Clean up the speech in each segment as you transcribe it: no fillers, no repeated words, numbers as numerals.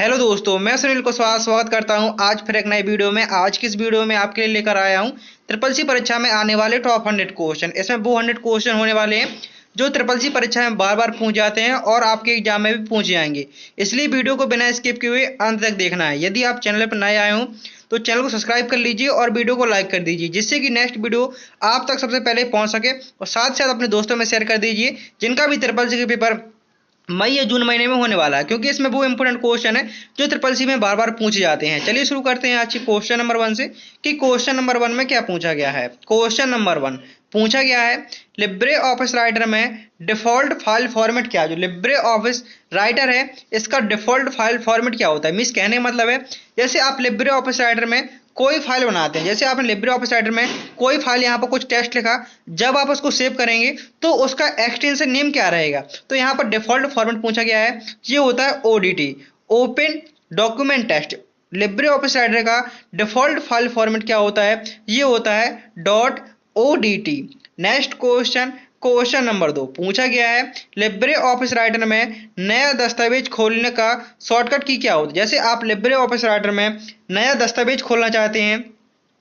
Hello दोस्तों, मैं सुनील कुशवाहा स्वागत करता हूं आज फिर एक नई वीडियो में। आज की इस वीडियो में आपके लिए लेकर आया हूं ट्रिपल सी परीक्षा में आने वाले टॉप 100 क्वेश्चन। इसमें वो 100 क्वेश्चन होने वाले हैं जो ट्रिपल सी परीक्षा में बार बार पूछ जाते हैं और आपके एग्जाम में भी पूछ जाएंगे। इसलिए वीडियो को बिना स्किप किए हुए अंत तक देखना है। यदि आप चैनल पर नए आए हों तो चैनल को सब्सक्राइब कर लीजिए और वीडियो को लाइक कर दीजिए, जिससे कि नेक्स्ट वीडियो आप तक सबसे पहले पहुंच सके। और साथ साथ अपने दोस्तों में शेयर कर दीजिए जिनका भी ट्रिपल सी के पेपर मई या जून महीने में होने वाला है, क्योंकि इसमें वो इंपोर्टेंट क्वेश्चन है जो ट्रिपल सी में बार बार पूछे जाते हैं। चलिए शुरू करते हैं आज की क्वेश्चन नंबर 1 से कि क्वेश्चन नंबर 1 में क्या पूछा गया है। क्वेश्चन नंबर 1 पूछा गया है, लिब्रे ऑफिस राइटर में डिफॉल्ट फाइल फॉर्मेट क्या है। जो लिब्रे ऑफिस राइटर है इसका डिफॉल्ट फाइल फॉर्मेट क्या होता है। मीन्स कहने का मतलब है, जैसे आप लिब्रे ऑफिस राइटर में कोई फाइल बनाते हैं, जैसे आपने लिब्रे ऑफिस राइटर में कोई फाइल यहाँ पर कुछ टेक्स्ट लिखा, जब आप उसको सेव करेंगे तो उसका एक्सटेंशन नेम क्या रहेगा। तो यहाँ पर डिफॉल्ट फॉर्मेट पूछा गया है, ये होता है ODT, open document text. Libre office writer का डिफॉल्ट फाइल फॉर्मेट क्या होता है, ये होता है dot ODT. Next question, question number 2 पूछा गया है, लिब्रे ऑफिस राइटर में नया दस्तावेज खोलने का शॉर्टकट की क्या होता है। जैसे आप लिब्रे ऑफिस राइटर में नया दस्तावेज खोलना चाहते हैं,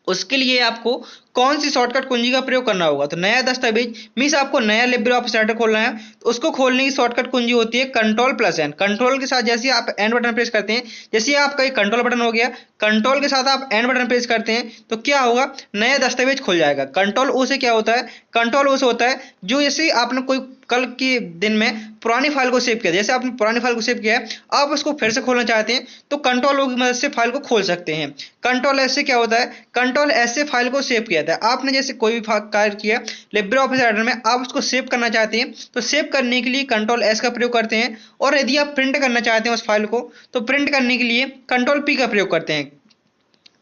उसके लिए आपको कौन सी शॉर्टकट कुंजी का प्रयोग करना होगा। तो नया दस्तावेज मीन्स आपको नया लिब्रे ऑफिस राइटर खोलना है, तो उसको खोलने की शॉर्टकट कुंजी होती है कंट्रोल+N। कंट्रोल के साथ जैसे आप एन बटन प्रेस करते हैं, जैसे आपका एक कंट्रोल बटन हो गया, कंट्रोल के साथ आप एन बटन प्रेस करते हैं तो क्या होगा, नया दस्तावेज खुल जाएगा। कंट्रोल ओ से क्या होता है, कंट्रोल ओ से होता है जो जैसे आपने कोई कल के दिन में पुरानी फाइल को सेव किया, जैसे आपने पुरानी फाइल को सेव किया है, आप उसको फिर से खोलना चाहते हैं तो कंट्रोल ओ की मदद से फाइल को खोल सकते हैं। कंट्रोल एस से क्या होता है, कंट्रोल एस से फाइल को सेव किया था। आपने जैसे कोई भी कार्य किया लिब्रे ऑफिस राइटर में, आप उसको सेव करना चाहते हैं तो सेव करने के लिए कंट्रोल एस का प्रयोग करते हैं। और यदि आप प्रिंट करना चाहते हैं उस फाइल को, तो प्रिंट करने के लिए कंट्रोल पी का प्रयोग करते हैं।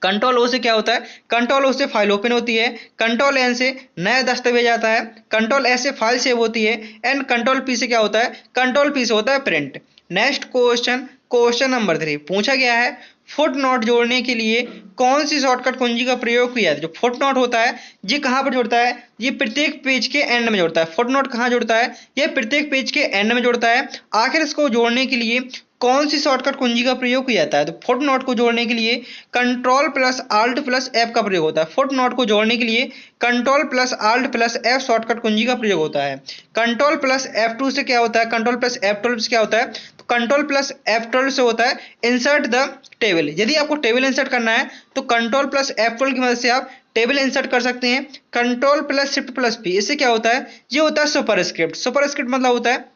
कंट्रोल ओ से क्या होता है, कंट्रोल ओ से फाइल ओपन होती है, कंट्रोल एन से नया दस्तावेज आता है, कंट्रोल एस से फाइल सेव होती है, एंड कंट्रोल पी से क्या होता है, कंट्रोल पी से होता है print. Next question, question number 3 पूछा गया है, फुट नोट जोड़ने के लिए कौन सी शॉर्टकट कुंजी का प्रयोग किया है। जो फुट नोट होता है ये कहाँ पर जुड़ता है, ये प्रत्येक पेज के एंड में जुड़ता है। फुट नोट कहाँ जुड़ता है, ये प्रत्येक पेज के एंड में जुड़ता है। आखिर इसको जोड़ने के लिए कौन सी शॉर्टकट कुंजी का प्रयोग किया जाता है। तो फुट नोट को जोड़ने के लिए कंट्रोल+Alt+F का प्रयोग होता है। फुट नोट को जोड़ने के लिए कंट्रोल+Alt+F शॉर्टकट कुंजी का प्रयोग होता है। कंट्रोल+F2 से क्या होता है, कंट्रोल+F12 से क्या होता है, तो कंट्रोल+F12 से होता है इंसर्ट द टेबल। यदि आपको टेबल इंसर्ट करना है तो कंट्रोल+F12 की मदद से आप टेबल इंसर्ट कर सकते हैं। कंट्रोल+Shift+P, इससे क्या होता है, ये होता है सुपरस्क्रिप्ट। सुपरस्क्रिप्ट मतलब होता है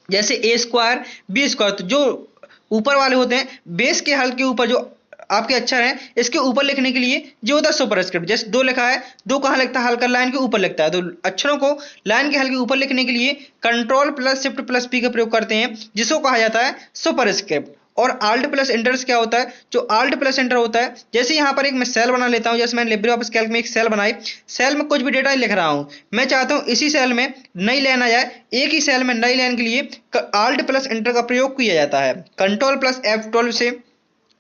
जैसे ए स्क्वायर बी स्क्वायर, तो जो ऊपर वाले होते हैं बेस के हल के ऊपर जो आपके अक्षर हैं, इसके ऊपर लिखने के लिए जो होता है सुपरस्क्रिप्ट। जैसे 2 लिखा है, 2 कहाँ लिखता है, हल्का लाइन के ऊपर लिखता है, तो अक्षरों को लाइन के हल के ऊपर लिखने के लिए कंट्रोल+Shift+P का प्रयोग करते हैं, जिसको कहा जाता है सुपरस्क्रिप्ट। और Alt+Enter क्या होता है, जो Alt+Enter होता है, जैसे यहाँ पर एक मैं सेल बना लेता हूँ, जैसे मैंने लिब्रे ऑफिस कैल्क में एक सेल बनाई, सेल में कुछ भी डेटा लिख रहा हूँ, मैं चाहता हूँ इसी सेल में नई लाइन आ जाए, एक ही सेल में नई लाइन के लिए Alt+Enter का प्रयोग किया जाता है। कंट्रोल+F12 से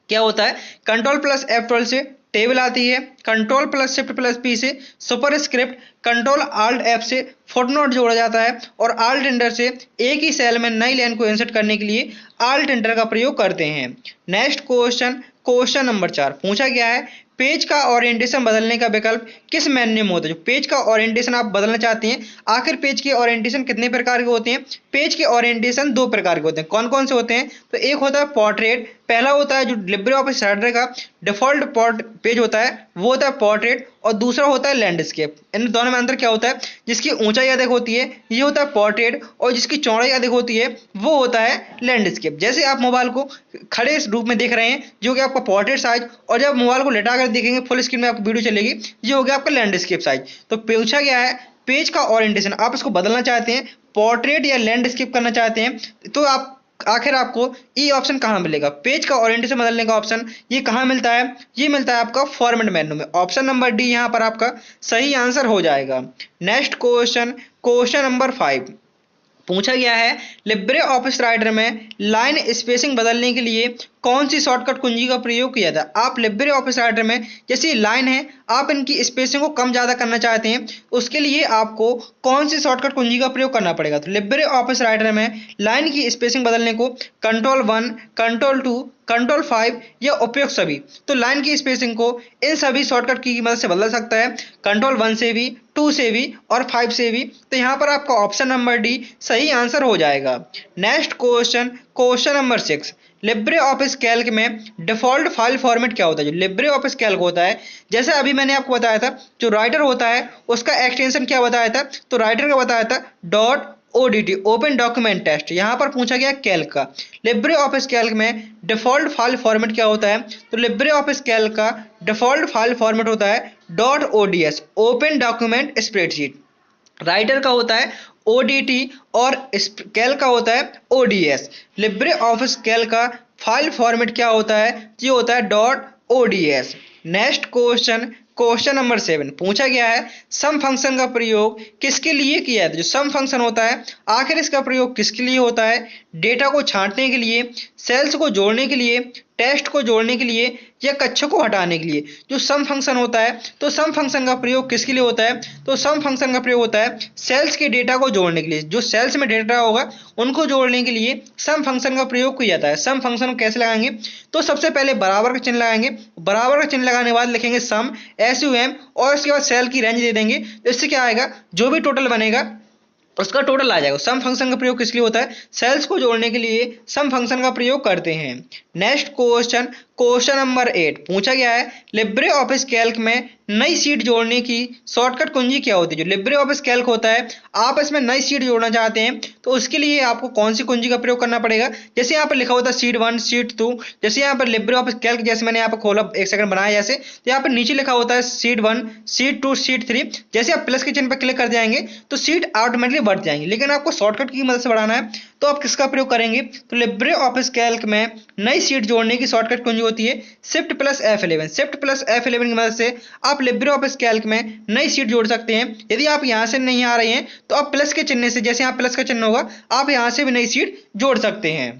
क्या होता है, कंट्रोल+F12 से टेबल आती है, कंट्रोल+Shift+P से सुपरस्क्रिप्ट, कंट्रोल+Alt+F से फुटनोट जोड़ा जाता है, और Alt+Enter से एक ही सेल में नई लाइन को इंसर्ट करने के लिए Alt+Enter का प्रयोग करते हैं। नेक्स्ट क्वेश्चन, क्वेश्चन नंबर 4 पूछा गया है, पेज का ओरिएंटेशन बदलने का विकल्प किस मेन्यू में होता है। जो पेज का ओरिएंटेशन आप बदलना चाहते हैं, आखिर पेज के ओरिएंटेशन कितने प्रकार के होते हैं। पेज के ओरिएंटेशन 2 प्रकार के होते हैं। कौन कौन से होते हैं, तो एक होता है पोर्ट्रेट, पहला होता है जो लिब्रे ऑफिस राइटर का डिफॉल्ट पेज होता है वो होता है पोर्ट्रेट, और दूसरा होता है लैंडस्केप। इन दोनों में अंतर क्या होता है, जिसकी ऊंचाई अधिक होती है ये होता है पोर्ट्रेट, और जिसकी चौड़ाई अधिक होती है वो होता है लैंडस्केप। जैसे आप मोबाइल को खड़े रूप में देख रहे हैं जो कि आपका पोर्ट्रेट साइज, और जब मोबाइल को लेटा कर देखेंगे फुल स्क्रीन में आपको वीडियो चलेगी, ये हो गया आपका लैंडस्केप साइज। तो पूछा गया है पेज का ओरिएंटेशन आप इसको बदलना चाहते हैं, पोर्ट्रेट या लैंडस्केप करना चाहते हैं, तो आप आखिर आपको ये ऑप्शन कहाँ मिलेगा, पेज का ओरिएंटेशन बदलने का ऑप्शन ये कहाँ मिलता है, ये मिलता है आपका फॉर्मेट मेन्यू में। ऑप्शन नंबर डी यहाँ पर आपका सही आंसर हो जाएगा। नेक्स्ट क्वेश्चन, क्वेश्चन नंबर 5 पूछा गया है, लिब्रे ऑफिस राइटर में लाइन स्पेसिंग बदलने के लिए कौन सी शॉर्टकट कुंजी का प्रयोग किया था। आप लिब्रे ऑफिस राइटर में जैसी लाइन है, आप इनकी स्पेसिंग को कम ज़्यादा करना चाहते हैं, उसके लिए आपको कौन सी शॉर्टकट कुंजी का प्रयोग करना पड़ेगा। तो लिब्रे ऑफिस राइटर में लाइन की स्पेसिंग बदलने को Ctrl+1, Ctrl+2, Ctrl+5 या उपयुक्त सभी। तो लाइन की स्पेसिंग को इन सभी शॉर्टकट की मदद से बदल सकता है, Ctrl+1 से भी, 2 से भी और 5 से भी। तो यहाँ पर आपका ऑप्शन नंबर डी सही आंसर हो जाएगा। Next question, question number 6, Libre office Calc में डिफॉल्ट फाइल फॉर्मेट क्या होता है। जो लिब्रे ऑफिस कैल्क होता है, जैसे अभी मैंने आपको बताया था, जो राइटर होता है उसका एक्सटेंशन क्या बताया था, तो राइटर का बताया था .odt, ओपन डॉक्यूमेंट टेस्ट। यहाँ पर पूछा गया कैल्क का। लिब्रे ऑफिस कैल्क में डिफॉल्ट फाइल फॉर्मेट क्या होता है, तो लिब्रे ऑफिस कैल्क का डिफॉल्ट फाइल फॉर्मेट होता है .ods, open document spreadsheet. Writer का होता है ODT और कैल्क का होता है ODS। लिब्रे ऑफिस कैल्क का फाइल फॉर्मेट क्या होता है, ये होता है .ods। Next question, question number 7, पूछा गया है सम फंक्शन का प्रयोग किसके लिए किया है। जो सम फंक्शन होता है, आखिर इसका प्रयोग किसके लिए होता है, डेटा को छांटने के लिए, सेल्स को जोड़ने के लिए, टेस्ट को जोड़ने के लिए या कक्षों को हटाने के लिए। जो सम फंक्शन होता है, तो सम फंक्शन का प्रयोग किसके लिए होता है, तो सम फंक्शन का प्रयोग होता है सेल्स के डेटा को जोड़ने के लिए। जो सेल्स में डेटा होगा उनको जोड़ने के लिए सम फंक्शन का प्रयोग किया जाता है। सम फंक्शन को कैसे लगाएंगे, तो सबसे पहले बराबर का चिन्ह लगाएंगे, बराबर का चिन्ह लगाने के बाद लिखेंगे सम SUM और उसके बाद सेल की रेंज दे देंगे। इससे क्या आएगा, जो भी टोटल बनेगा उसका टोटल आ जाएगा। सम फंक्शन का प्रयोग किस लिए होता है, सेल्स को जोड़ने के लिए सम फंक्शन का प्रयोग करते हैं। नेक्स्ट क्वेश्चन, क्वेश्चन नंबर 8, पूछा गया है लिब्रे ऑफिस कैल्क में नई शीट जोड़ने की शॉर्टकट कुंजी क्या होती है। जो लिब्रे ऑफिस कैल्क होता है, आप इसमें नई शीट जोड़ना चाहते हैं तो उसके लिए आपको कौन सी कुंजी का प्रयोग करना पड़ेगा। जैसे यहाँ पर लिखा होता है शीट 1, शीट 2, जैसे यहाँ पर लिब्रे ऑफिस कैल्क, जैसे मैंने यहाँ पर खोला, एक सेकंड बनाया जैसे, तो यहाँ पर नीचे लिखा होता है शीट 1, शीट 2, शीट 3। जैसे आप प्लस के चिन्ह पर क्लिक कर जाएंगे तो शीट ऑटोमेटिकली बढ़ जाएंगे। लेकिन आपको शॉर्टकट की मदद से बढ़ाना है तो आप किसका प्रयोग करेंगे, तो लिब्रे ऑफिस कैल्क में नई शीट जोड़ने की शॉर्टकट कुंजी होती है Shift+F11। Shift+F11 की मदद से आप लिब्रे ऑफिस कैल्क में नई शीट जोड़ सकते हैं। यदि आप यहां से नहीं आ रहे हैं तो आप प्लस के चिन्ह से, जैसे यहाँ प्लस का चिन्ह होगा, आप यहां से भी नई शीट जोड़ सकते हैं।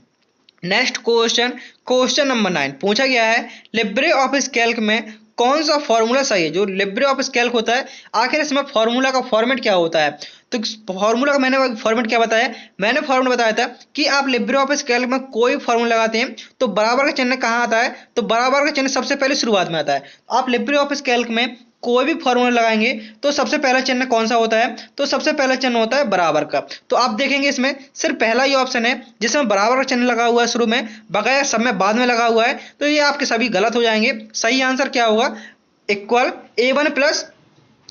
नेक्स्ट क्वेश्चन, क्वेश्चन नंबर 9, पूछा गया है लिब्रे ऑफिस कैल्क में कौन सा फॉर्मूला सही है। जो लिब्रे ऑफिस कैल्क होता है, आखिर इसमें फॉर्मूला का फॉर्मेट क्या होता है। तो फॉर्मूला का मैंने फॉर्मेट क्या बताया, मैंने फॉर्मूला बताया था कि आप लिब्रे ऑफिस कैल्क में कोई फॉर्मूला लगाते हैं तो बराबर का चिन्ह कहाँ आता है, तो बराबर का चिन्ह सबसे पहले शुरुआत में आता है। आप लिब्रे ऑफिस कैल्क में कोई भी फॉर्मूला लगाएंगे तो सबसे पहला चिन्ह कौन सा होता है, तो सबसे पहला चिन्ह होता है बराबर का। तो आप देखेंगे इसमें सिर्फ पहला ही ऑप्शन है जिसमें बराबर का चिन्ह लगा हुआ है शुरू में, बकाया सब में बाद में लगा हुआ है, तो ये आपके सभी गलत हो जाएंगे। सही आंसर क्या होगा, equal A1 plus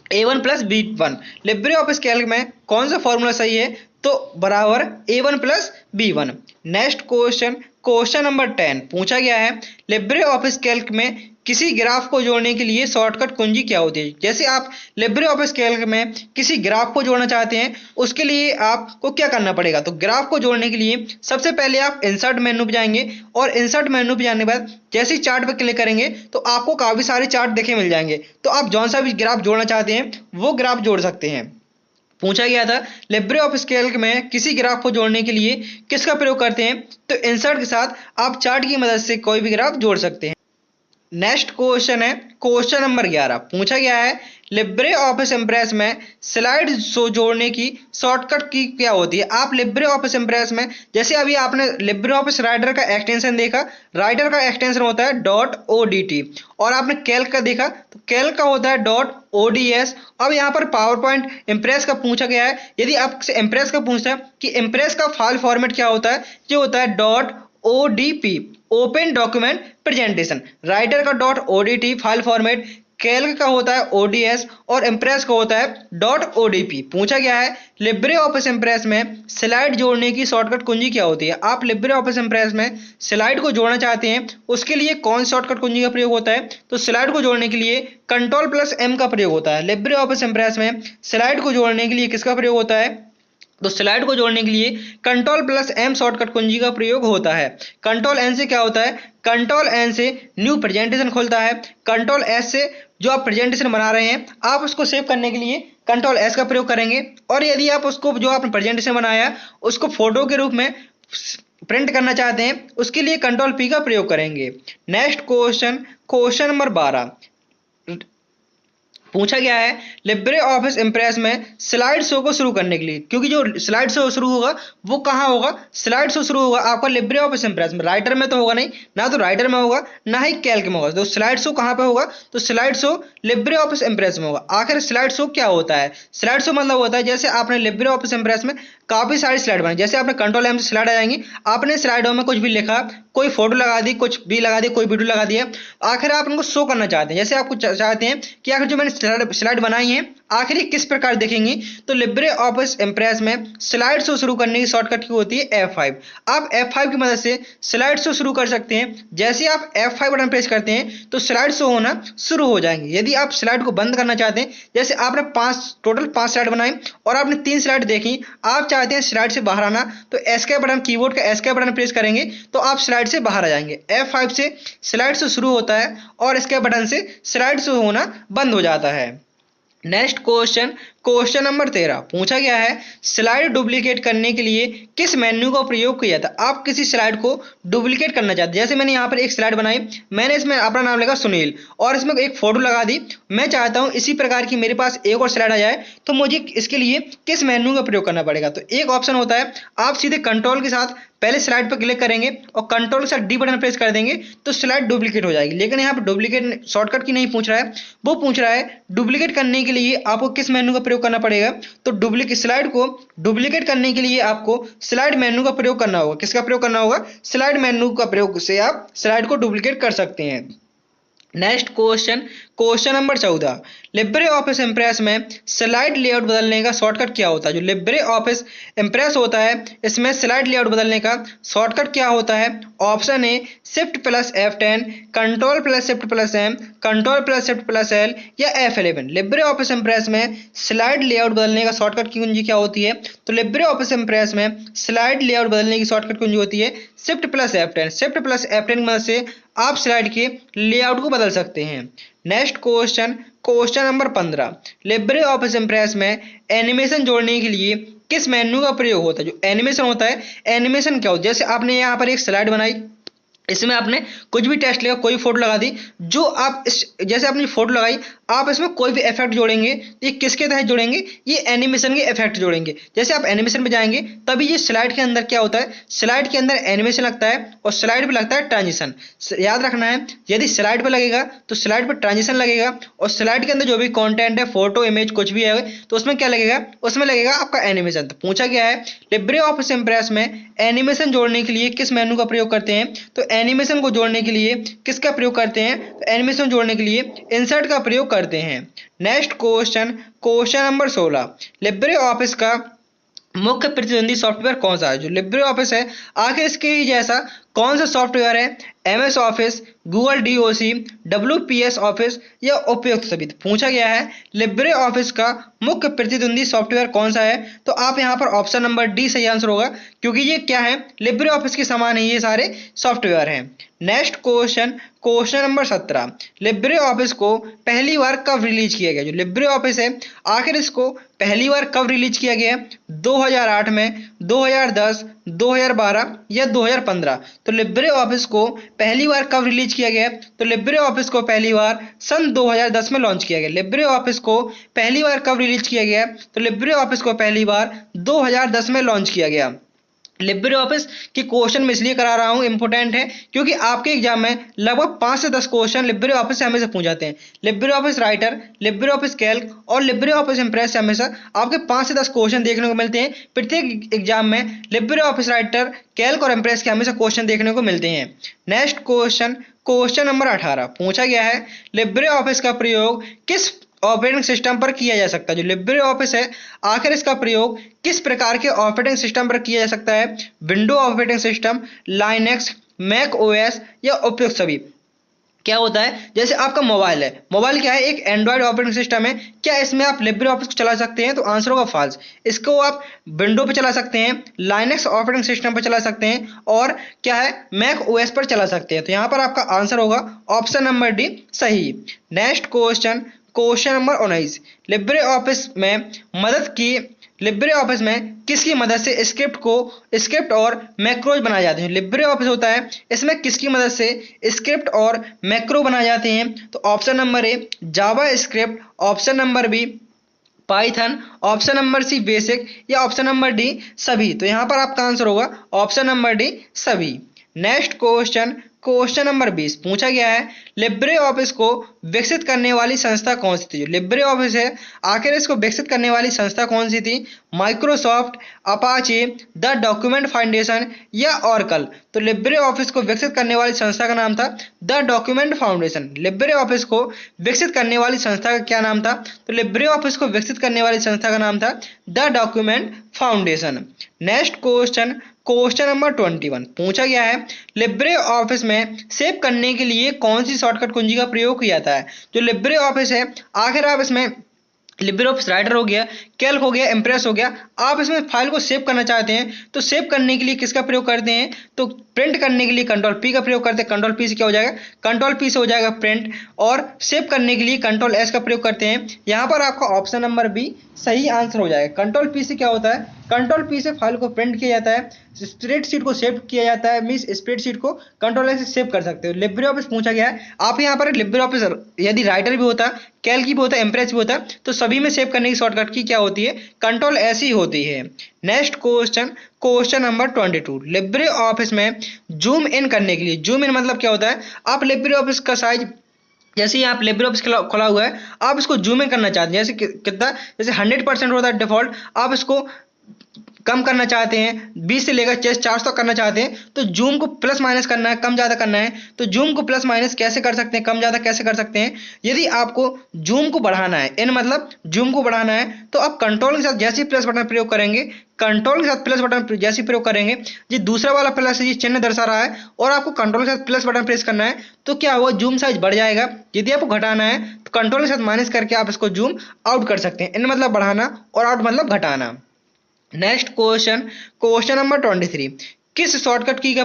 B1। Libre office Calc में कौन सा फॉर्मूला सही है, तो बराबर A1 plus B1। Next question, question number 10, पूछा गया है लिब्रे ऑफिस कैल्क में किसी ग्राफ को जोड़ने के लिए शॉर्टकट कुंजी क्या होती है। जैसे आप लिब्रे ऑफिस कैल्क में किसी ग्राफ को जोड़ना चाहते हैं, उसके लिए आपको क्या करना पड़ेगा, तो ग्राफ को जोड़ने के लिए सबसे पहले आप इंसर्ट मेनू पे जाएंगे और इंसर्ट मेनू पे जाने के बाद जैसे ही चार्ट पर क्लिक करेंगे तो आपको काफी सारे चार्ट देखे मिल जाएंगे। तो आप जौन सा भी ग्राफ जोड़ना चाहते हैं वो ग्राफ जोड़ सकते हैं। पूछा गया था लिब्रे ऑफिस कैल्क में किसी ग्राफ को जोड़ने के लिए किसका प्रयोग करते हैं, तो इंसर्ट के साथ आप चार्ट की मदद से कोई भी ग्राफ जोड़ सकते हैं। नेक्स्ट क्वेश्चन है क्वेश्चन नंबर 11, पूछा गया है लिब्रे ऑफिस इंप्रेस में स्लाइड शो जोड़ने की शॉर्टकट की क्या होती है। आप लिब्रे ऑफिस इंप्रेस में, जैसे अभी आपने लिब्रे ऑफिस राइटर का एक्सटेंशन देखा, राइटर का एक्सटेंशन होता है .odt और आपने कैल्क का देखा तो कैल्क का होता है .ods। अब यहाँ पर पावर पॉइंट इंप्रेस का पूछा गया है। यदि आपसे इंप्रेस का पूछता है कि इंप्रेस का फाइल फॉर्मेट क्या होता है, ये होता है .odp, open document presentation. Writer का .odt फाइल फॉर्मेट, कैल्क का होता है ODS और इंप्रेस का होता है .odp। पूछा गया है लिब्रे ऑफिस इंप्रेस में स्लाइड जोड़ने की शॉर्टकट कुंजी क्या होती है। आप लिब्रे ऑफिस इंप्रेस में स्लाइड को जोड़ना चाहते हैं, उसके लिए कौन शॉर्टकट कुंजी का प्रयोग होता है, तो स्लाइड को जोड़ने के लिए Ctrl+M का प्रयोग होता है। लिब्रे ऑफिस इंप्रेस में स्लाइड को जोड़ने के लिए किसका प्रयोग होता है, तो स्लाइड को जोड़ने के लिए Ctrl+M शॉर्टकट कुंजी का प्रयोग होता है। Ctrl+N से क्या होता है, Ctrl+N से न्यू प्रेजेंटेशन खुलता है। Ctrl+S से जो आप प्रेजेंटेशन बना रहे हैं आप उसको सेव करने के लिए Ctrl+S का प्रयोग करेंगे। और यदि आप उसको, जो आपने प्रेजेंटेशन बनाया उसको फोटो के रूप में प्रिंट करना चाहते हैं उसके लिए कंट्रोल पी का प्रयोग करेंगे। नेक्स्ट क्वेश्चन, क्वेश्चन नंबर 12 पूछा गया है लिब्रे ऑफिस इंप्रेस में स्लाइड शो को शुरू करने के लिए, क्योंकि जो स्लाइड शो शुरू होगा वो कहाँ होगा, स्लाइड शो शुरू होगा आपका लिब्रे ऑफिस इंप्रेस में। राइटर में तो होगा नहीं, ना तो राइटर में होगा ना ही कैल्क में होगा। तो स्लाइड शो कहाँ पे होगा, तो slide show Libre office Impress में होगा। आखिर स्लाइड शो क्या होता है, स्लाइड शो मतलब होता है जैसे आपने लिब्रे ऑफिस इंप्रेस में काफी सारी स्लाइड बनाई, जैसे आपने कंट्रोल एम से स्लाइड आ जाएंगी, आपने स्लाइडों में कुछ भी लिखा, कोई फोटो लगा दी, कुछ भी लगा दी, कोई वीडियो लगा दिया, आखिर आप उनको शो करना चाहते हैं। जैसे आपको चाहते हैं कि आखिर जो मैंने स्लाइड बनाई है आखिर ये किस प्रकार दिखेंगी, तो लिब्रे ऑफिस इंप्रेस में स्लाइड शो शुरू करने की शॉर्टकट की होती है F5। आप F5 की मदद से स्लाइड शो शुरू कर सकते हैं। जैसे आप F5 बटन प्रेस करते हैं तो स्लाइड शो होना शुरू हो जाएंगे। यदि आप स्लाइड को बंद करना चाहते हैं, जैसे आपने टोटल 5 स्लाइड बनाई और आपने 3 स्लाइड देखी, आप चाहते हैं स्लाइड से बाहर आना, तो एस्केप बटन, कीबोर्ड का एस्केप बटन प्रेस करेंगे तो आप स्लाइड से बाहर आ जाएंगे। F5 से स्लाइड शो शुरू होता है और एस्केप बटन से स्लाइड शो होना बंद हो जाता है। नेक्स्ट क्वेश्चन, क्वेश्चन नंबर 13 पूछा गया है स्लाइड डुप्लीकेट करने के लिए किस मेन्यू का प्रयोग किया था। आप किसी स्लाइड को डुप्लीकेट करना चाहते हैं, जैसे मैंने यहाँ पर एक स्लाइड बनाई, मैंने इसमें अपना नाम लिखा सुनील और इसमें एक फोटो लगा दी। मैं चाहता हूँ इसी प्रकार की मेरे पास एक और स्लाइड आ जाए, तो मुझे इसके लिए किस मेन्यू का प्रयोग करना पड़ेगा। तो एक ऑप्शन होता है आप सीधे कंट्रोल के साथ पहले स्लाइड पर क्लिक करेंगे और कंट्रोल के साथ डी बटन प्रेस कर देंगे तो स्लाइड डुप्लीकेट हो जाएगी। लेकिन यहाँ पर डुप्लीकेट शॉर्टकट की नहीं पूछ रहा है, वो पूछ रहा है डुप्लीकेट करने के लिए आपको किस मेन्यू का प्रयोग करना पड़ेगा। तो डुप्लीकेट स्लाइड को डुप्लीकेट करने के लिए आपको स्लाइड मेन्यू का प्रयोग करना होगा। किसका प्रयोग करना होगा, स्लाइड मेन्यू का प्रयोग से आप स्लाइड को डुप्लीकेट कर सकते हैं। Next question, question number 14 Libre office Impress में स्लाइड लेआउट बदलने का शॉर्टकट क्या होता है। जो लिब्रे ऑफिस इंप्रेस होता है इसमें स्लाइड लेआउट बदलने का शॉर्टकट क्या होता है। ऑप्शन ए shift plus F10, control plus shift plus M, control plus shift plus L या F11। लिब्रे ऑफिस इंप्रेस में स्लाइड लेआउट बदलने का शॉर्टकट की कुंजी क्या होती है, तो लिब्रे ऑफिस इंप्रेस में स्लाइड लेआउट बदलने की शॉर्टकट कुंजी होती है shift plus F10। Shift plus F10 की मदद से आप स्लाइड के लेआउट को बदल सकते हैं। Next question, question number 15 Libre office Impress में एनिमेशन जोड़ने के लिए किस मेन्यू का प्रयोग होता है। जो एनिमेशन होता है, एनिमेशन क्या होता है, जैसे आपने यहाँ पर एक स्लाइड बनाई, इसमें आपने कुछ भी टेक्स्ट लगा, कोई फोटो लगा दी, जो आप जैसे आपने फोटो लगाई आप इसमें कोई भी इफेक्ट जोड़ेंगे, ये किसके तहत जोड़ेंगे, ये एनिमेशन के इफेक्ट जोड़ेंगे। जैसे आप एनिमेशन पे जाएंगे तभी ये स्लाइड के अंदर क्या होता है, स्लाइड के अंदर एनिमेशन लगता है और स्लाइड पे लगता है ट्रांजिशन। याद रखना है यदि स्लाइड पे लगेगा तो स्लाइड पर ट्रांजिशन लगेगा और स्लाइड के अंदर जो भी कॉन्टेंट है, फोटो, इमेज कुछ भी है, तो उसमें क्या लगेगा, उसमें लगेगा आपका एनिमेशन। तो पूछा गया है लिब्रे ऑफिस इंप्रेस में एनिमेशन जोड़ने के लिए किस मेन्यू का प्रयोग करते हैं। तो एनिमेशन को जोड़ने के लिए किसका प्रयोग करते हैं, तो एनिमेशन जोड़ने के लिए इंसर्ट का प्रयोग करते हैं। Next question, question number 16 Libre office का मुख्य प्रतिद्वंदी सॉफ्टवेयर कौन सा है। जो लिब्रे ऑफिस है आखिर इसके ही जैसा कौन सा सॉफ्टवेयर है, MS office, Google DOC, WPS office या उपयुक्त सभी। पूछा गया है लिब्रे ऑफिस का मुख्य प्रतिद्वंदी सॉफ्टवेयर कौन सा है, तो आप यहाँ पर ऑप्शन नंबर डी सही आंसर होगा, क्योंकि ये क्या है, लिब्रे ऑफिस के समान ही ये सारे सॉफ्टवेयर हैं। Next question, question number 17 Libre office को पहली बार कब रिलीज किया गया। जो लिब्रे ऑफिस है आखिर इसको पहली बार कब रिलीज किया गया, 2008 में, 2010, 2012 या 2015। तो लिब्रे ऑफिस को पहली बार कब रिलीज किया गया, तो लिब्रे ऑफिस को पहली बार सन 2010 में लॉन्च किया गया। लिब्रे ऑफिस को पहली बार कब रिलीज किया गया, तो लिब्रे ऑफिस को पहली बार 2010 में लॉन्च किया गया। लिब्रे ऑफिस के क्वेश्चन में इसलिए करा रहा हूं, इंपॉर्टेंट है क्योंकि आपके एग्जाम में लगभग 5 से 10 क्वेश्चन लिब्रे ऑफिस से हमेशा पूछ जाते हैं। Libre office writer, Libre office Calc और लिब्रे ऑफिस इंप्रेस से हमेशा आपके 5 से 10 क्वेश्चन देखने को मिलते हैं। प्रत्येक एग्जाम में लिब्रे ऑफिस राइटर, कैल्क और इंप्रेस के हमेशा क्वेश्चन देखने को मिलते हैं। नेक्स्ट क्वेश्चन, क्वेश्चन नंबर 18 पूछा गया है लिब्रे ऑफिस का प्रयोग किस ऑपरेटिंग सिस्टम पर किया जा सकता है। जो लिब्रे ऑफिस है आखिर इसका प्रयोग किस प्रकार के ऑपरेटिंग सिस्टम पर किया जा सकता है, window operating system, Linux, Mac OS या उपयुक्त सभी। क्या होता है, जैसे आपका मोबाइल है, मोबाइल क्या है, एक एंड्रॉयड ऑपरेटिंग सिस्टम है, क्या इसमें आप लिब्रे ऑफिस को चला सकते हैं, तो आंसर होगा फॉल्स। इसको आप विंडो पे चला सकते हैं, लाइनक्स ऑपरेटिंग सिस्टम पर चला सकते हैं और क्या है, मैक OS पर चला सकते हैं। तो यहाँ पर आपका आंसर होगा ऑप्शन नंबर डी सही। Next question, question number 19 Libre office में मदद की लिब्रे ऑफिस में किसकी मदद से स्क्रिप्ट और मैक्रोज बनाए जाते हैं। लिब्रे ऑफिस होता है, इसमें किसकी मदद से स्क्रिप्ट और मैक्रो बनाए जाते हैं। तो option number A JavaScript, option number B Python, option number C BASIC या ऑप्शन नंबर डी सभी। तो यहां पर आपका आंसर होगा ऑप्शन नंबर डी सभी। नेक्स्ट क्वेश्चन नंबर 20 पूछा गया है, लिब्रे ऑफिस को विकसित करने वाली संस्था कौन सी थी। जो लिब्रे ऑफिस है आखिर इसको विकसित करने वाली संस्था कौन सी थी। Microsoft, Apache, the document foundation या ऑरकल। तो लिब्रे ऑफिस को विकसित करने वाली संस्था का नाम था the document foundation. Libre office को विकसित करने वाली संस्था का क्या नाम था। तो लिब्रे ऑफिस को विकसित करने वाली संस्था का नाम था the document foundation. Next question number 21 पूछा गया है, लिब्रे ऑफिस में सेव करने के लिए कौन सी शॉर्टकट कुंजी का प्रयोग किया जाता है। जो लिब्रे ऑफिस है आखिर आप इसमें लिब्रे ऑफिस राइटर हो गया, कैल्क हो गया, इम्प्रेस हो गया, आप इसमें फाइल को सेव करना चाहते हैं तो सेव करने के लिए किसका प्रयोग करते हैं। तो प्रिंट करने के लिए कंट्रोल पी का प्रयोग करते हैं। कंट्रोल पी से क्या हो जाएगा, कंट्रोल पी से हो जाएगा प्रिंट, और सेव करने के लिए कंट्रोल एस का प्रयोग करते हैं। यहां पर आपका ऑप्शन नंबर बी सही आंसर हो जाएगा। कंट्रोल पी से क्या होता है, कंट्रोल पी से फाइल को प्रिंट किया जाता है, स्प्रेडशीट को सेव किया जाता है, मींस स्प्रेडशीट को कंट्रोल एस से सेव कर सकते हो। लिब्रे ऑफिस पूछा गया है, आप यहां पर लिब्रे ऑफिस यदि राइटर भी होता, कैल्क भी होता, इम्प्रेस भी होता, तो सभी में सेव करने की शॉर्टकट की क्या होती है, कंट्रोल एस ही होती है। Next question number 22, Libre office में जूम इन करने के लिए, जूम इन मतलब क्या होता है, आप लिब्रे ऑफिस का साइज जैसे ही आप लिब्रे ऑफिस खुला हुआ है आप इसको जूम इन करना चाहते हैं, जैसे कितना, जैसे 100% होता है डिफॉल्ट, आप इसको कम करना चाहते हैं, 20 से लेकर 400 करना चाहते हैं, तो जूम को प्लस माइनस करना है, कम ज्यादा करना है। तो जूम को प्लस माइनस कैसे कर सकते हैं, कम ज्यादा कैसे कर सकते हैं। यदि आपको जूम को बढ़ाना है, इन मतलब जूम को बढ़ाना है, तो आप कंट्रोल के साथ जैसे ही प्लस बटन प्रयोग करेंगे, कंट्रोल के साथ प्लस बटन जैसे ही प्रयोग करेंगे, ये दूसरा वाला प्लस ये चिन्ह दर्शा रहा है और आपको कंट्रोल के साथ प्लस बटन प्रेस करना है, तो क्या हुआ, जूम साइज बढ़ जाएगा। यदि आपको घटाना है तो कंट्रोल के साथ माइनस करके आप इसको जूम आउट कर सकते हैं। इन मतलब बढ़ाना और आउट मतलब घटाना। नेक्स्ट क्वेश्चन नंबर 23, किस शॉर्टकट की का